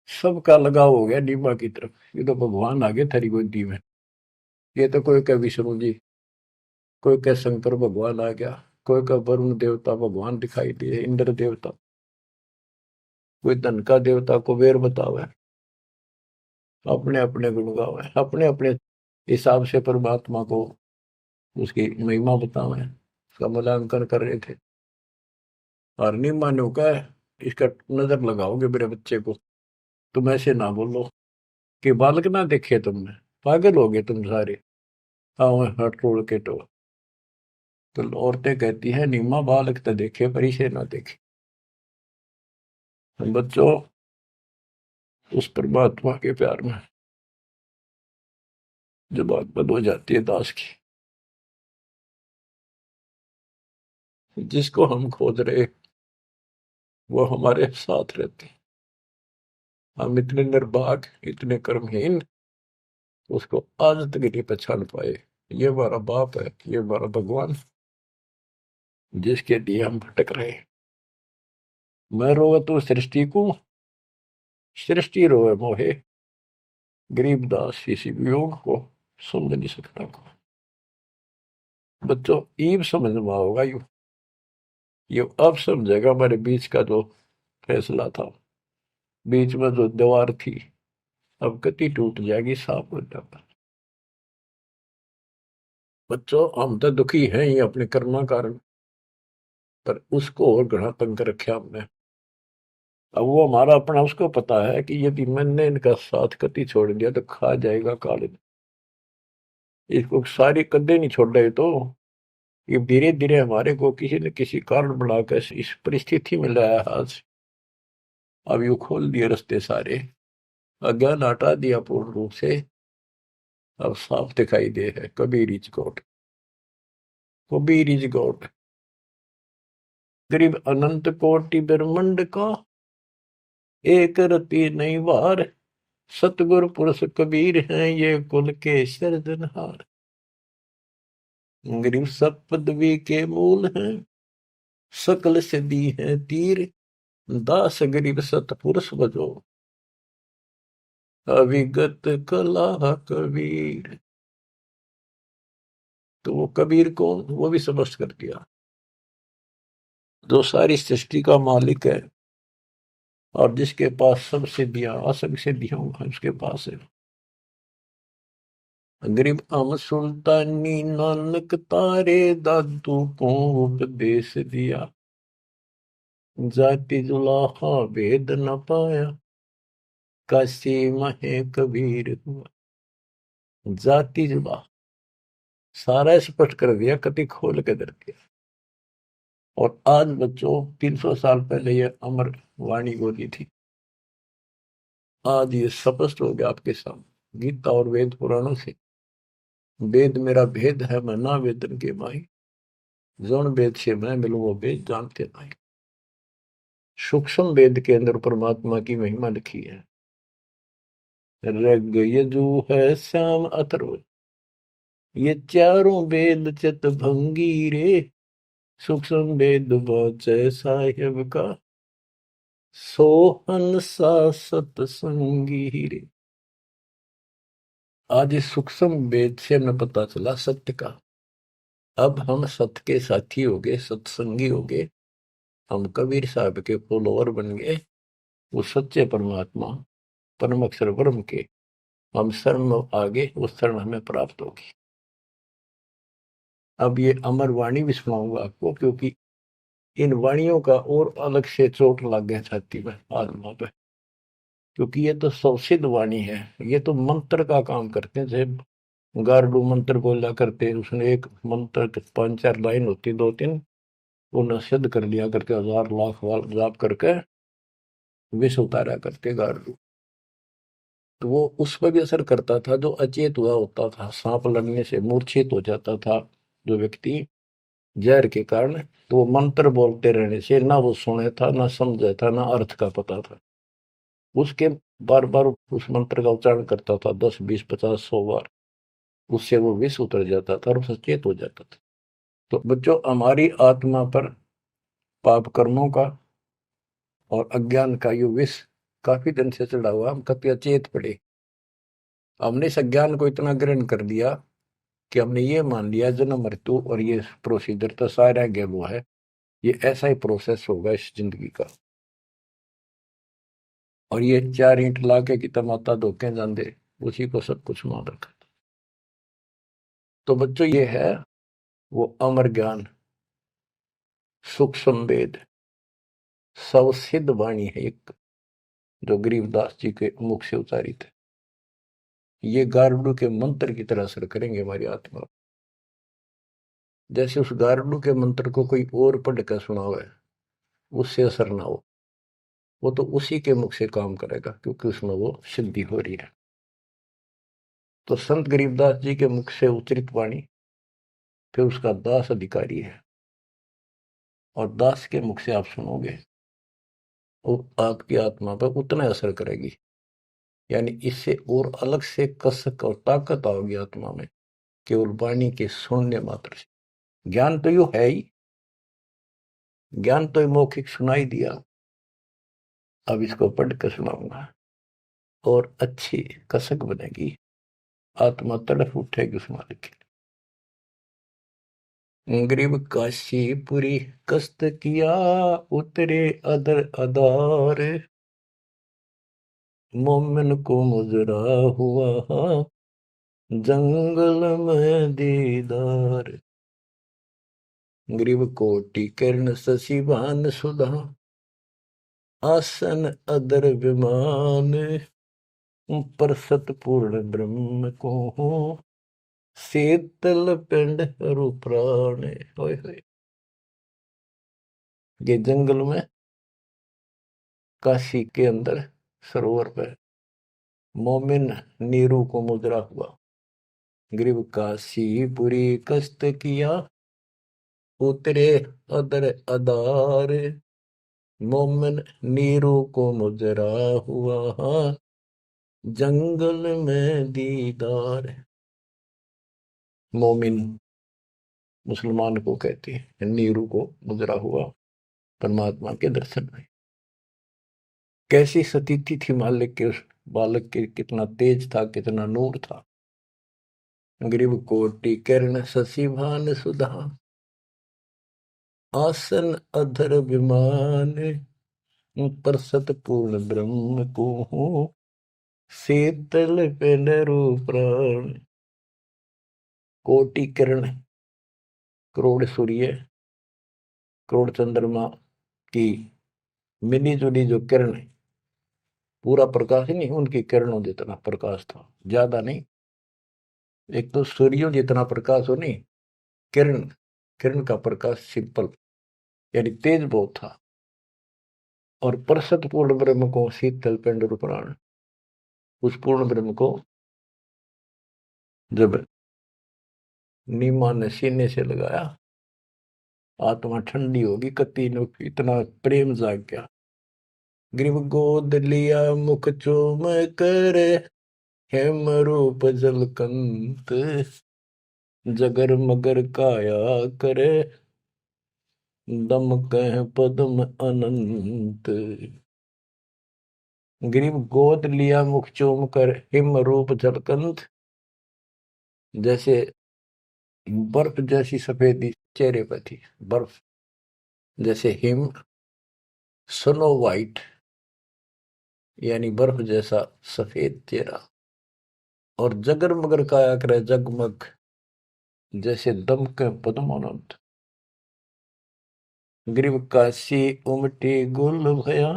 सबका लगाव हो गया नीमा की तरफ ये तो भगवान आ गए थारी गोदी में। ये तो कोई का विष्णु जी कोई का शंकर भगवान आ गया कोई का वरुण देवता भगवान दिखाई दिए इंद्र देवता कोई धन का देवता कुबेर बतावे। अपने अपने गुण गावे अपने अपने हिसाब से परमात्मा को उसकी महिमा बतावे उसका मूल्यांकन कर रहे थे। और नहीं मानो का इसका नजर लगाओगे मेरे बच्चे को तुम ऐसे ना बोलो कि बालक ना देखे तुमने पागल हो गए तुम सारे। हाँ हट रोड़ के तो औरतें कहती हैं नीमा बालक तो देखे पर इसे ना देखे। बच्चों उस परमात्मा के प्यार में जब बात बंद हो जाती है दास की जिसको हम खोज रहे वो हमारे साथ रहते हैं। हम इतने निर्भाग इतने कर्महीन उसको आज तक नहीं पहचान पाए। ये हमारा बाप है ये हमारा भगवान जिसके लिए हम भटक रहे हैं। मैं रोवे तो सृष्टि को सृष्टि रोवे मोहे गरीबदास इसी वियोग को समझ नहीं सकता। बच्चों ईब समझ में होगा यू अब समझेगा हमारे बीच का जो फैसला था बीच में जो दीवार थी अब कति टूट जाएगी साफ हो जाता। बच्चों हम तो दुखी हैं ही अपने कर्मा कारण पर उसको और घना तंग कर रखा हमने। अब वो हमारा अपना उसको पता है कि यदि मैंने इनका साथ कति छोड़ दिया तो खा जाएगा काले। इसको सारी कदे नहीं छोड़ रहे तो ये धीरे धीरे हमारे को किसी न किसी कारण बनाकर इस परिस्थिति में लाया आज। अब यू खोल दिए रास्ते सारे अज्ञान हटा दिया पूर्ण रूप से। अब साफ दिखाई दे है Kabir is God Kabir is God. गरीब अनंत कोटि ब्रह्मंड का एक रति नहीं वार सतगुरु पुरुष कबीर हैं ये कुल के सिरजनहार। गरीब सब पदवी के मूल हैं सकल सिद्धि है तीर दास गरीब सतपुरुष बजो अविगत कला कबीर। तो वो कबीर कौन वो भी समझ कर दिया जो सारी सृष्टि का मालिक है और जिसके पास सब सिद्धियां असंग सिद्धियां उसके पास है। गरीब अम सुल्तानी नानक तारे दादू को उपदेश दिया जाति जुलाहा भेद न पाया काशी महे कबीर हुआ। जाति जुला सारा स्पष्ट कर दिया कति खोल के दर दिया। और आज बच्चों 300 साल पहले ये अमर वाणी बोली थी, आज ये स्पष्ट हो गया आपके सामने गीता और वेद पुराणों से। वेद मेरा भेद है मैं ना वेदन के माही, जौन वेद से मैं मिलूं वो वेद जानते नहीं। सूक्ष्म वेद के अंदर परमात्मा की महिमा लिखी है। ऋग यजु है श्याम अथर्व, ये चारों वेद चित भंगी रे, सूक्ष्म वेद वाचै साहेब का, सोहन सा सतसंगी रे। आज इस सूक्ष्म वेद से हमें पता चला सत्य का। अब हम सत्य के साथी हो गए, सत्संगी हो गए, हम कबीर साहब के फॉलोअर बन गए। वो सच्चे परमात्मा परम अक्षर ब्रह्म के हम शरण आगे, उस शरण हमें प्राप्त होगी। अब ये अमर वाणी भी सुनाऊंगा आपको, क्योंकि इन वाणियों का और अलग से चोट लग गया छाती में, आत्मा पे, क्योंकि ये तो सौसिद्ध वाणी है। ये तो मंत्र का काम करते हैं। जैसे गार्डू मंत्र बोला करते हैं, उसने एक मंत्र के 5-4 लाइन होती, 2-3, उन्हें सिद्ध कर लिया करके 1000 लाख बार जाप करके विष उतारा करते गार्डू। तो वो उस पर भी असर करता था जो अचेत हुआ होता था, सांप लड़ने से मूर्छित हो जाता था जो व्यक्ति जहर के कारण, तो वो मंत्र बोलते रहने से ना वो सुने था, ना समझा था, ना अर्थ का पता था। उसके बार बार उस मंत्र का उच्चारण करता था, 10, 20, 50, 100 बार, उससे वो विष उतर जाता था और सचेत हो जाता था। तो बच्चों, हमारी आत्मा पर पाप कर्मों का और अज्ञान का ये विष काफी दिन से चढ़ा हुआ, हम कभी अचेत पड़े। हमने इस अज्ञान को इतना ग्रहण कर दिया कि हमने ये मान लिया जन्म मृत्यु और ये प्रोसीजर तो सारा गेलो है, ये ऐसा ही प्रोसेस होगा इस जिंदगी का। और ये 4 ईंट लाके कि तमाता धोखे जाते, उसी को सब कुछ मान रखा। तो बच्चों, ये है वो अमर ज्ञान, सूक्ष्म वेद, सवसिद्ध वाणी है एक, जो गरीबदास जी के मुख से उतारी थे। ये गारुड़ के मंत्र की तरह असर करेंगे हमारी आत्मा। जैसे उस गारुड़ के मंत्र को कोई और पढ़ कर सुनावे, उससे असर ना हो, वो तो उसी के मुख से काम करेगा, क्योंकि उसमें वो सिद्धि हो रही है। तो संत गरीबदास जी के मुख से उच्चरित वाणी फिर उसका दास अधिकारी है, और दास के मुख से आप सुनोगे, वो आपकी आत्मा पर उतना असर करेगी। यानी इससे और अलग से कसक और ताकत आओगी आत्मा में, केवल वाणी के सुनने मात्र से। ज्ञान तो यू है ही, ज्ञान तो मौखिक सुनाई दिया, अब इसको पढ़ कर सुनाऊंगा और अच्छी कसक बनेगी, आत्मा तड़फ उठेगी उस मालिक के लिए। गरीब काशीपुरी कस्त किया, उतरे अदर अदार, मोमिन को मुजरा हुआ जंगल में दीदार। ग्रीव कोटि किरण शशि भान सुधा, आसन अदर विमान, पर सतपूर्ण ब्रह्म को शीतल पिंड हरु प्राण। होय होय। ये जंगल में काशी के अंदर सरोवर पर मोमिन नीरू को मुद्रा हुआ। ग्रीव काशीपुरी कस्त किया, उतरे अदर अदार, मोमिन नीरू को मुजरा हुआ जंगल में दीदार। मोमिन मुसलमान को कहते हैं, नीरू को मुजरा हुआ परमात्मा के दर्शन में। कैसी सतीथि थी मालिक के उस बालक के, कितना तेज था, कितना नूर था। ग्रीव कोटि किरण शशि भान सुधा, आसन अधर विमान, पर सतपूर्ण ब्रह्म को शीतल पेनरु प्राण। कोटि किरण, करोड़ सूर्य, करोड़ चंद्रमा की मिली जुली जो किरण है, पूरा प्रकाश ही नहीं, उनकी किरणों जितना प्रकाश था, ज्यादा नहीं। एक तो सूर्यों जितना प्रकाश हो नहीं, किरण, किरण का प्रकाश सिंपल, यानी तेज बहुत था। और परसत पूर्ण ब्रह्म को शीतल पिंड रूपराण, उस पूर्ण ब्रह्म को जब नीमा ने सीने से लगाया, आत्मा ठंडी होगी, कति ने इतना प्रेम जाग गया। ग्रीव गोद लिया मुख चूम कर, हेम रूप जलकंत, जगर मगर काया करे, दम कह पद्म अनंत। ग्रीव गोद लिया मुख चूम कर, हिम रूप जलकंत, जैसे बर्फ जैसी सफेदी चेहरे पर थी, बर्फ जैसे हिम, स्नो वाइट यानी बर्फ जैसा सफेद चेहरा, और जगर मगर काया करे जगमग, जैसे दमके पद्मानंद। ग्रीव काशी उमटी गुल भया,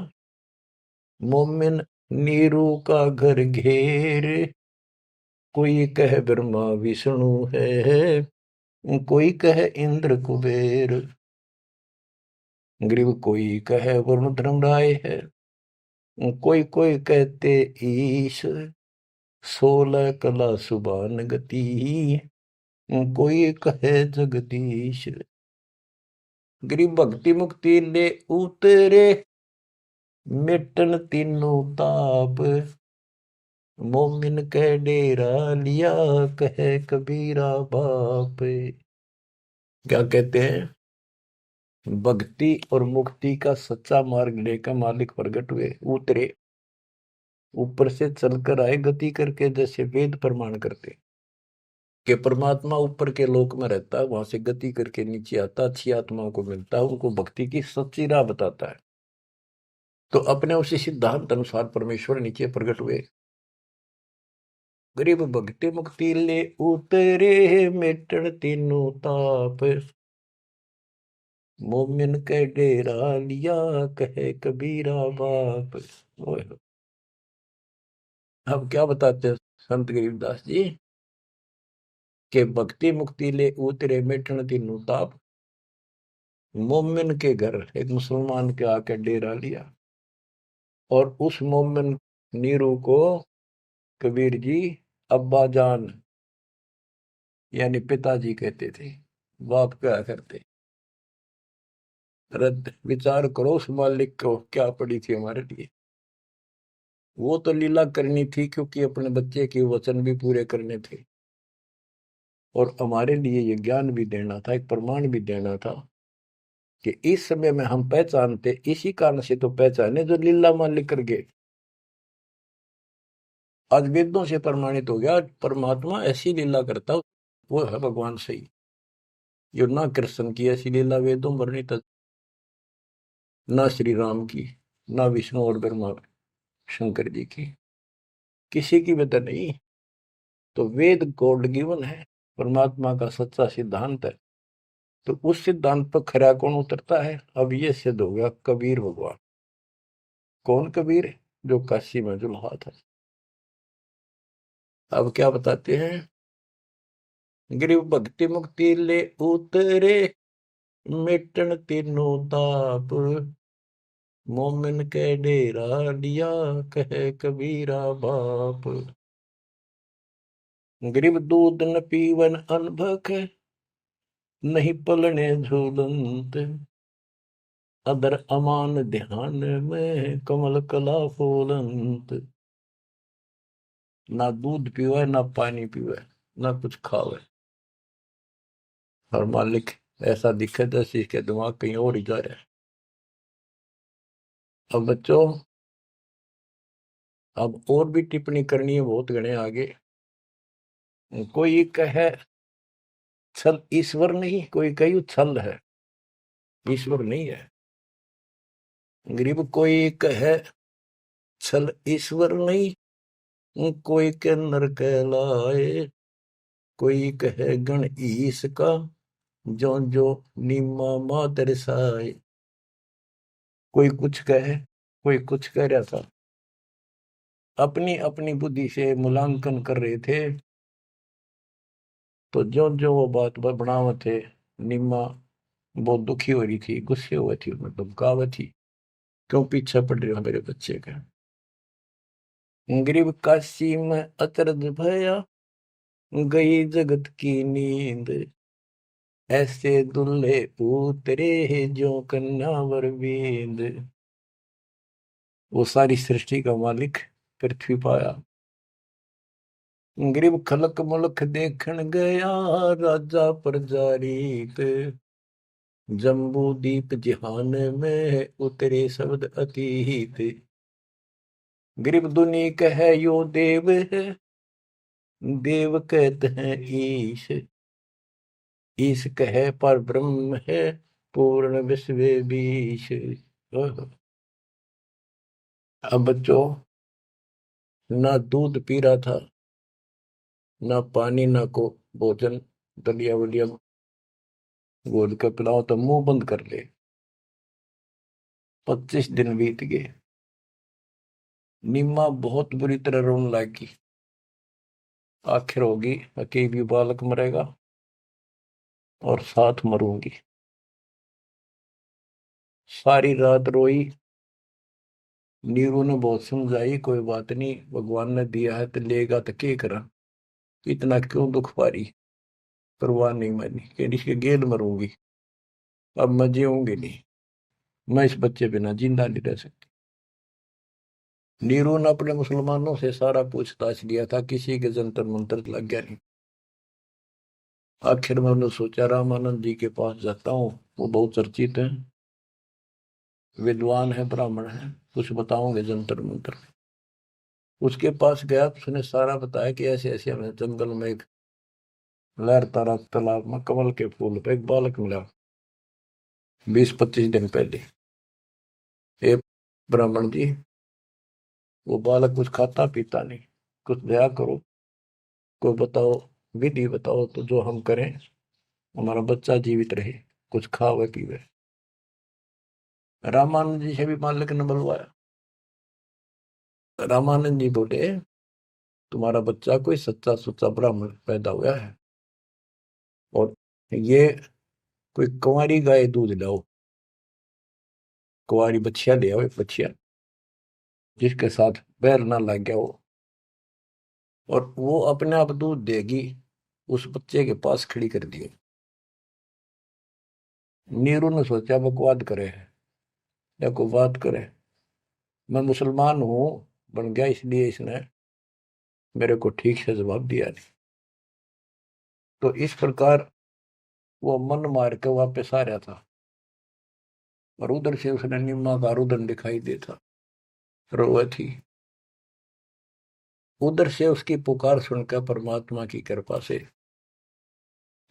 मोमिन नीरू का घर घेरे, कोई कह ब्रह्मा विष्णु है, कोई कह इंद्र कुबेर। ग्रीव कोई कह वरुण धर्मराय है, कोई कोई कहते ईश, 16 कला सुबान गति, कोई कहे जगदीश। ग्रीव भक्ति मुक्ति ले उतरे, मिटन तीनों ताप, मोमिन कह डेरा लिया, कहे कबीरा बाप। क्या कहते हैं? भक्ति और मुक्ति का सच्चा मार्ग लेकर मालिक प्रकट हुए, उतरे, ऊपर से चलकर आए गति करके, जैसे वेद प्रमाण करते कि परमात्मा ऊपर के लोक में रहता है, वहां से गति करके नीचे आता, अच्छी आत्माओं को मिलता है, उनको भक्ति की सच्ची राह बताता है। तो अपने उसी सिद्धांत अनुसार परमेश्वर नीचे प्रकट हुए। गरीब भक्ति मुक्ति ले उतरे, मिटन तीनों ताप, मोमिन के डेरा लिया, कहे कबीरा बाप। अब क्या बताते हैं संत गरीबदास जी के भक्ति मुक्ति ले उतरे, मिटन तीनों ताप, मोमिन के घर एक मुसलमान के आके डेरा लिया, और उस मोमिन नीरू को कबीर जी अब्बा जान यानी पिताजी कहते थे, बाप क्या करते। रद्द विचार करो उस मालिक को क्या पड़ी थी हमारे लिए। वो तो लीला करनी थी क्योंकि अपने बच्चे के वचन भी पूरे करने थे, और हमारे लिए ये ज्ञान भी देना था, एक प्रमाण भी देना था कि इस समय में हम पहचानते, इसी कारण से तो पहचाने जो लीला मालिक कर गए। आज वेदों से प्रमाणित हो गया परमात्मा ऐसी लीला करता, वो है भगवान सही। जो ना कृष्ण की ऐसी लीला वेदों वर्णित, ना श्री राम की, ना विष्णु और ब्रह्मा शंकर जी की, किसी की वजह नहीं। तो वेद गॉड गिवन है, परमात्मा का सच्चा सिद्धांत है। तो उस सिद्धांत पर खरा कौन उतरता है? अब ये सिद्ध हो गया कबीर भगवान। कौन कबीर? जो काशी में जुल्हा था। अब क्या बताते हैं? गिरिव भक्ति मुक्ति ले उतरे, मिटन तीनों ताप, मोमिन के डेरा लिया, कहे कबीरा बाप। गिरिव दूध न पीवन अनभक, नहीं पलने झूलंत, अदर अमान ध्यान में, कमल कला फूलंत। ना दूध पीवे, ना पानी पीवे, ना कुछ खावे, और मालिक ऐसा दिखे जैसे इसके दिमाग कहीं और ही जा रहा है। अब बच्चों, अब और भी टिप्पणी करनी है, बहुत घने आगे। कोई कहे छल ईश्वर नहीं, कोई कही छल है, ईश्वर नहीं है। गरीब कोई कहे छल ईश्वर नहीं, कोई के नर कहलाए, कोई कहे गण ईश का, जो जो नीमा मा दर्शाए। कोई कुछ कहे, कोई कुछ कह रहा था, अपनी अपनी बुद्धि से मूल्यांकन कर रहे थे। तो जो जो वो बात बनाव थे, निम्मा बहुत दुखी हो रही थी, गुस्से हुई थी, मतलब गावत थी, क्यों पीछे पड़ रहे हो मेरे बच्चे का। गरीब काशी में अचरज भया, गई जगत की नींद, ऐसे दुल्हे उतरे जो कन्यावर बींद। वो सारी सृष्टि का मालिक पृथ्वी पाया, गरीब खलक मुलक देखण गया, राजा प्रजारीत, जम्बू दीप जिहान में उतरे शब्द अतीत। गरीब दुनी कह यो देव है, देव कहते हैं ईश, ईश कहे पर ब्रह्म है, पूर्ण विश्व बीश। अब बच्चों, ना दूध पी रहा था, ना पानी, ना को भोजन, दलिया वलिया घोल कर पिलाओ तो मुंह बंद कर ले। 25 दिन बीत गए। निम्मा बहुत बुरी तरह रोने लगी। आखिर होगी कि भी बालक मरेगा और साथ मरूंगी। सारी रात रोई। नीरू ने बहुत समझाई, कोई बात नहीं, भगवान ने दिया है तो लेगा, तो क्या करा, इतना क्यों दुख पा रही। परवाह नहीं मानी कि इसके गेल मरूंगी, अब मैं जीऊंगी नहीं, मैं इस बच्चे बिना जिंदा नहीं रह सकती। नीरू ने अपने मुसलमानों से सारा पूछताछ लिया था, किसी के जंतर मंतर लग गया नहीं। आखिर में उन्होंने सोचा रामानंद जी के पास जाता हूँ, वो बहुत चर्चित हैं, विद्वान है, ब्राह्मण है, कुछ बताओगे जंतर मंतर। उसके पास गया, उसने सारा बताया कि ऐसे ऐसे हमें जंगल में एक लहरता रहा तालाब में कमल के फूल पे एक बालक मिला 20-25 दिन पहले। ए ब्राह्मण जी, वो बालक कुछ खाता पीता नहीं, कुछ दया करो, कोई बताओ, विधि बताओ तो जो हम करें, हमारा बच्चा जीवित रहे, कुछ खावे पीवे। रामानंद जी से भी मालिक ने बुलवाया। रामानंद जी बोले, तुम्हारा बच्चा कोई सच्चा सुच्चा ब्राह्मण पैदा हुआ है, और ये कोई कुंवारी गाय दूध लाओ, कुंवारी बछिया ले आओ, एक बछिया जिसके साथ बैर ना लग गया हो, और वो अपने आप दूध देगी, उस बच्चे के पास खड़ी कर दिए। नीरू ने सोचा बकवाद करे या कोई बात करे, मैं मुसलमान हूं बन गया, इसलिए इसने मेरे को ठीक से जवाब दिया नहीं। तो इस प्रकार वो मन मार के वापस आ रहा था, और उधर से उसने निम्मा का रुदन दिखाई देता, रोए थी। उधर से उसकी पुकार सुनकर परमात्मा की कृपा से,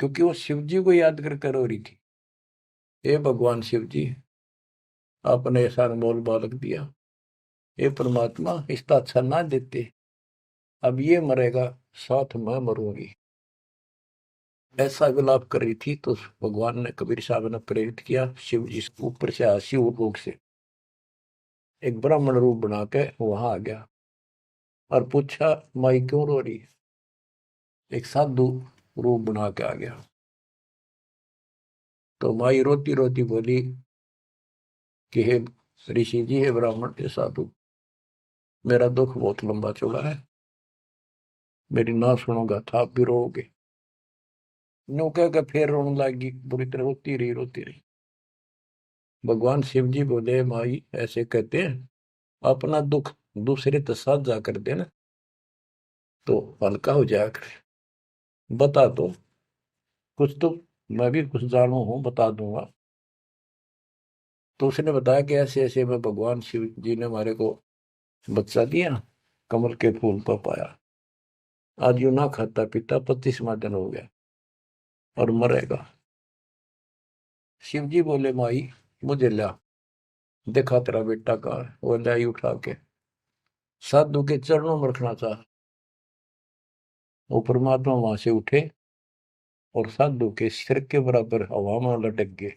क्योंकि वो शिव जी को याद कर रो रही थी, हे भगवान शिव जी, आपने ऐसा अनमोल बालक दिया, हे परमात्मा इसका अच्छा ना देते, अब ये मरेगा, साथ मैं मरूंगी। ऐसा विलाप कर रही थी, तो भगवान ने, कबीर साहब ने प्रेरित किया, शिव जी ऊपर से आया, शिव लोक से एक ब्राह्मण रूप बना के वहां आ गया और पूछा, माई क्यों रो रही है। एक साधु रूप बना के आ गया। तो माई रोती रोती बोली कि हे ऋषि जी, हे ब्राह्मण, हे साधु, मेरा दुख बहुत लंबा चौड़ा है, मेरी ना सुनोगा था आप भी रोओगे। नो कह के फिर रोने लगी, बुरी तरह रोती रही, रोती रही। भगवान शिव जी बोले, माई ऐसे कहते हैं, अपना दुख दूसरे के साथ जा कर देना तो हल्का हो जाया करे, बता दो कुछ तो, मैं भी कुछ जानू हूं, बता दूंगा। तो उसने बताया कि ऐसे ऐसे में भगवान शिव जी ने हमारे को बच्चा दिया, कमल के फूल पर पाया, आज यूं ना खाता पीता 25वां दिन हो गया और मरेगा। शिव जी बोले, माई मुझे ला, देखा तेरा बेटा कहाँ है, वो लाई उठा के साधु के चरणों में रखना चाहा। वो परमात्मा वहां से उठे और साधु के सिर के बराबर हवा में लटक गए।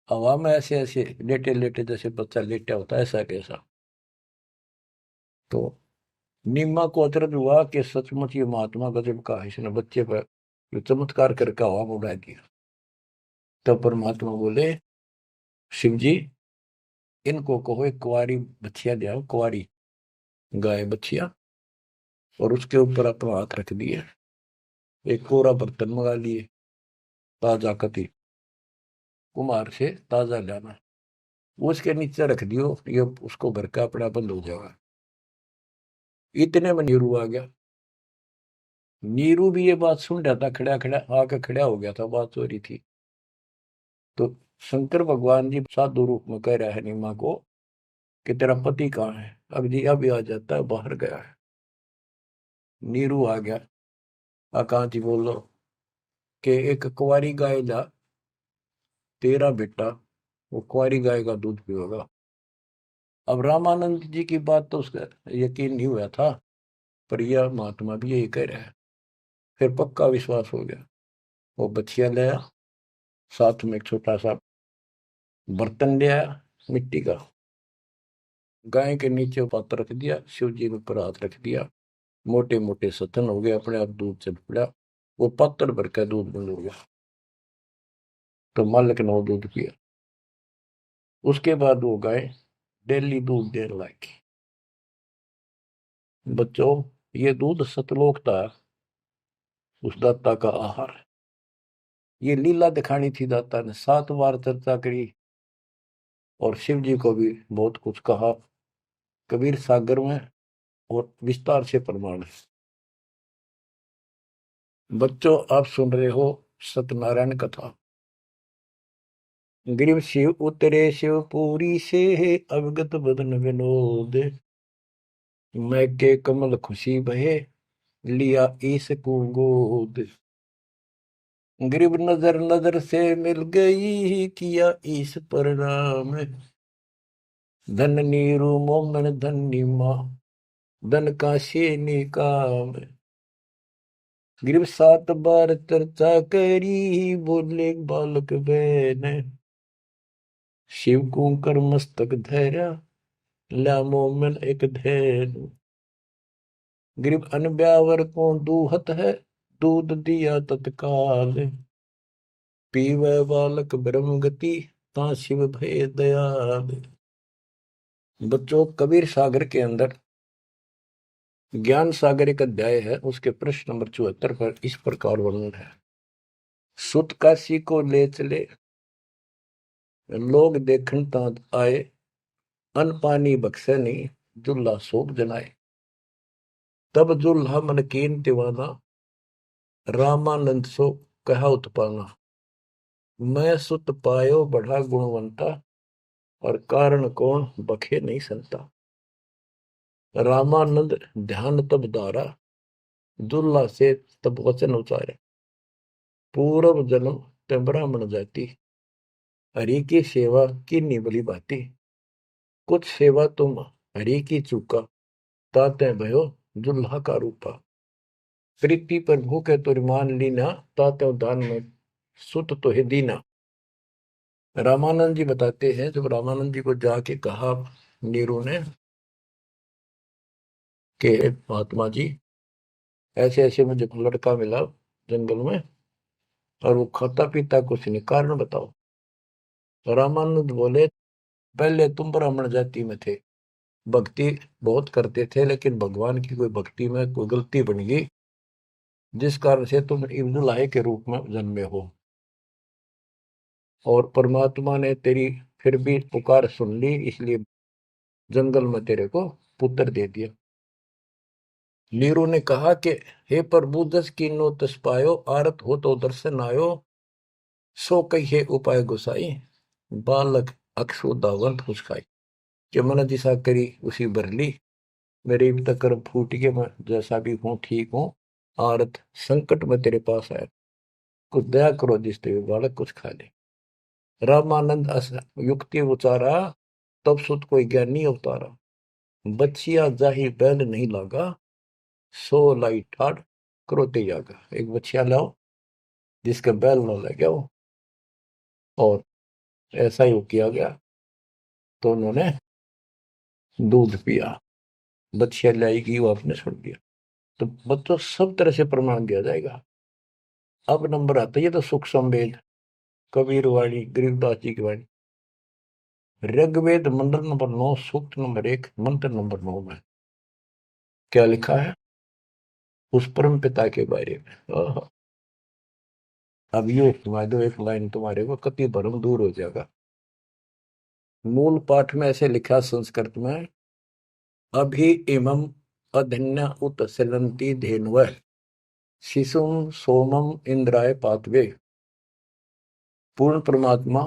हवा में ऐसे ऐसे लेटे लेटे, जैसे बच्चा लेटा होता है, ऐसा कैसा। तो नीमा को अचरज हुआ कि सचमुच ये महात्मा गजब का है, इसने बच्चे पर ये चमत्कार करके हवा में उड़ा दिया। तब परमात्मा बोले, शिव जी इनको कहो एक कुंवारी बछिया ले आओ, कुंवारी गाय बछिया, और उसके ऊपर अपना हाथ रख दिए, एक कोरा बर्तन मंगा लिए, ताजा कति कुमार से ताजा लाना, उसके नीचे रख दियो, ये उसको भर का अपना बंद हो जाएगा। इतने में नीरू आ गया। नीरू भी ये बात सुन रहा था, खड़ा खड़ा आके खड़ा हो गया था, बात हो रही थी। तो शंकर भगवान जी साधु रूप में कह रहा है नीमा को कि तेरा पति कहाँ है? अब जी अभी आ जाता है, बाहर गया है। नीरू आ गया, कहाँ जी बोलो कि एक कुंवारी गाय ला, तेरा बेटा वो कुंवारी गाय का दूध पिएगा। अब रामानंद जी की बात तो उसका यकीन नहीं हुआ था, पर यह महात्मा भी यही कह रहा है। फिर पक्का विश्वास हो गया। वो बछिया लाया, साथ में एक छोटा सा बर्तन ले आया मिट्टी का, गाय के नीचे पात्र रख दिया, शिव जी ने ऊपर हाथ रख दिया, मोटे मोटे सतन हो गए, अपने आप दूध चल पड़ा। वो पात्र भर का दूध बंद हो गया। तो मालिक ने वो दूध पिया। उसके बाद वो गाय डेली दूध देने लगी। बच्चों, ये दूध सतलोक था, उस दाता का आहार। ये लीला दिखानी थी दाता ने, 7 बार चर्चा करी और शिव जी को भी बहुत कुछ कहा, कबीर सागर में, और विस्तार से प्रमाण है। बच्चों, आप सुन रहे हो सत्यनारायण कथा। ग्रीव शिव उतरे शिवपुरी से, अवगत बदन विनोद, मैं के कमल खुशी बहे, लिया ईस को गोद। ग्रीव नजर नजर से मिल गई, किया ईस प्रणाम, धन नीरू मोमन धन नीमा, धन काशे निकाम। ग्रीव 7 बार चर्चा करी, बोले बालक बहन, शिव को कर मस्तक धैर्य, ला मोमन एक धैन। ग्रीव अनब्यावर को दूहत है, दूध दिया तत्काल, पीवे बालक ब्रह्म गति, ता शिव भय दयाल। बच्चों, कबीर सागर के अंदर ज्ञान सागर एक अध्याय है, उसके प्रश्न नंबर 74 पर इस प्रकार वर्णन है। सुत काशी को ले चले, लोग देखन तात आए, अन पानी बख्शे नहीं, जुल्ला सोप जनाए। तब जुल्हा मन कीन दीवाना, रामानंद सो कहा उत्पाना। मैं सुत पायो बढ़ा गुणवंता, और कारण कौन बखे नहीं संता। रामानंद ध्यान तब दारा, दुल्ला से तब वचन उचारे। पूर्व जन्म ते ब्राह्मण जाति, हरि की सेवा की निबली बाती। कुछ सेवा तुम हरि की चूका, ताते भयो दुल्हा का रूपा। प्रीति पर भूखे तुर मान लीना, ताते दान में सुत तो है दीना। रामानंद जी बताते हैं, जब रामानंद जी को जाके कहा नीरू ने कि महात्मा जी ऐसे ऐसे मुझे लड़का मिला जंगल में, और वो खाता पीता कुछ नहीं, कारण बताओ। तो रामानंद बोले, पहले तुम ब्राह्मण जाति में थे, भक्ति बहुत करते थे, लेकिन भगवान की कोई भक्ति में कोई गलती बन गई, जिस कारण से तुम इब्नुल्लाह के रूप में जन्मे हो, और परमात्मा ने तेरी फिर भी पुकार सुन ली, इसलिए जंगल में तेरे को पुत्र दे दिया। नीरू ने कहा कि हे प्रभु, दस कीनो तस पायो, आरत हो तो दर्शन आयो, सो कहिए उपाय गुसाई, बालक अक्षु दावंत कुछ खाई। कि मन दिशा करी उसी भरली, मेरे तक कर्म फूट के, मैं जैसा भी हूँ ठीक हूँ, आरत संकट में तेरे पास आया, कुछ दया करो जिसते भी बालक कुछ खा ले। रामानंद युक्ति उचारा, तब सुत कोई ज्ञानी अवतारा। बच्चिया जाही बैल नहीं लागा, सो लाई ठाड़ करोते जागा। एक बच्चिया लाओ जिसका बैल न लगे हो, और ऐसा ही किया गया। तो उन्होंने दूध पिया, बच्चिया लाएगी, वो आपने छोड़ दिया। तो बच्चों, सब तरह से प्रमाण दिया जाएगा। अब नंबर आता है, ये तो सुख संवेद, कबीर वाणी, गरीबदास जी की वाणी। ऋग्वेद मंडल नंबर 9, सूक्त नंबर 1, मंत्र नंबर 9 में क्या लिखा है उस परम पिता के बारे में। अब ये सुना दो एक लाइन, तुम्हारे को कति भरम दूर हो जाएगा। मूल पाठ में ऐसे लिखा संस्कृत में, अभि इमं अधन्य उत सिलंती धेन्व शिशुम सोमम इंद्राय पातवे। पूर्ण परमात्मा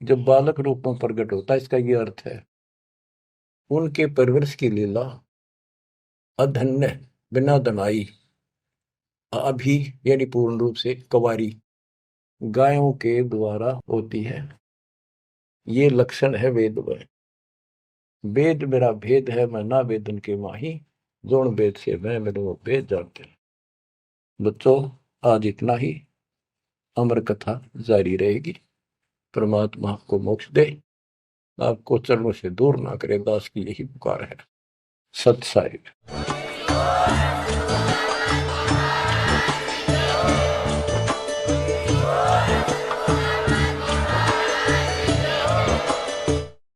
जब बालक रूप में प्रकट होता है, इसका ये अर्थ है उनके परवरिश की लीला अधन्य, बिना दनाई, अभी यानी पूर्ण रूप से कवारी गायों के द्वारा होती है। ये लक्षण है वेद में। वेद मेरा भेद है, मैं ना वेदन के माही, जोन वेद से मैं मेरे वो वेद जानते हैं। बच्चों, आज इतना ही। अमर कथा जारी रहेगी। परमात्मा आपको मोक्ष दे, आपको चरणों से दूर ना करे, दास की यही पुकार है। सत साहिब।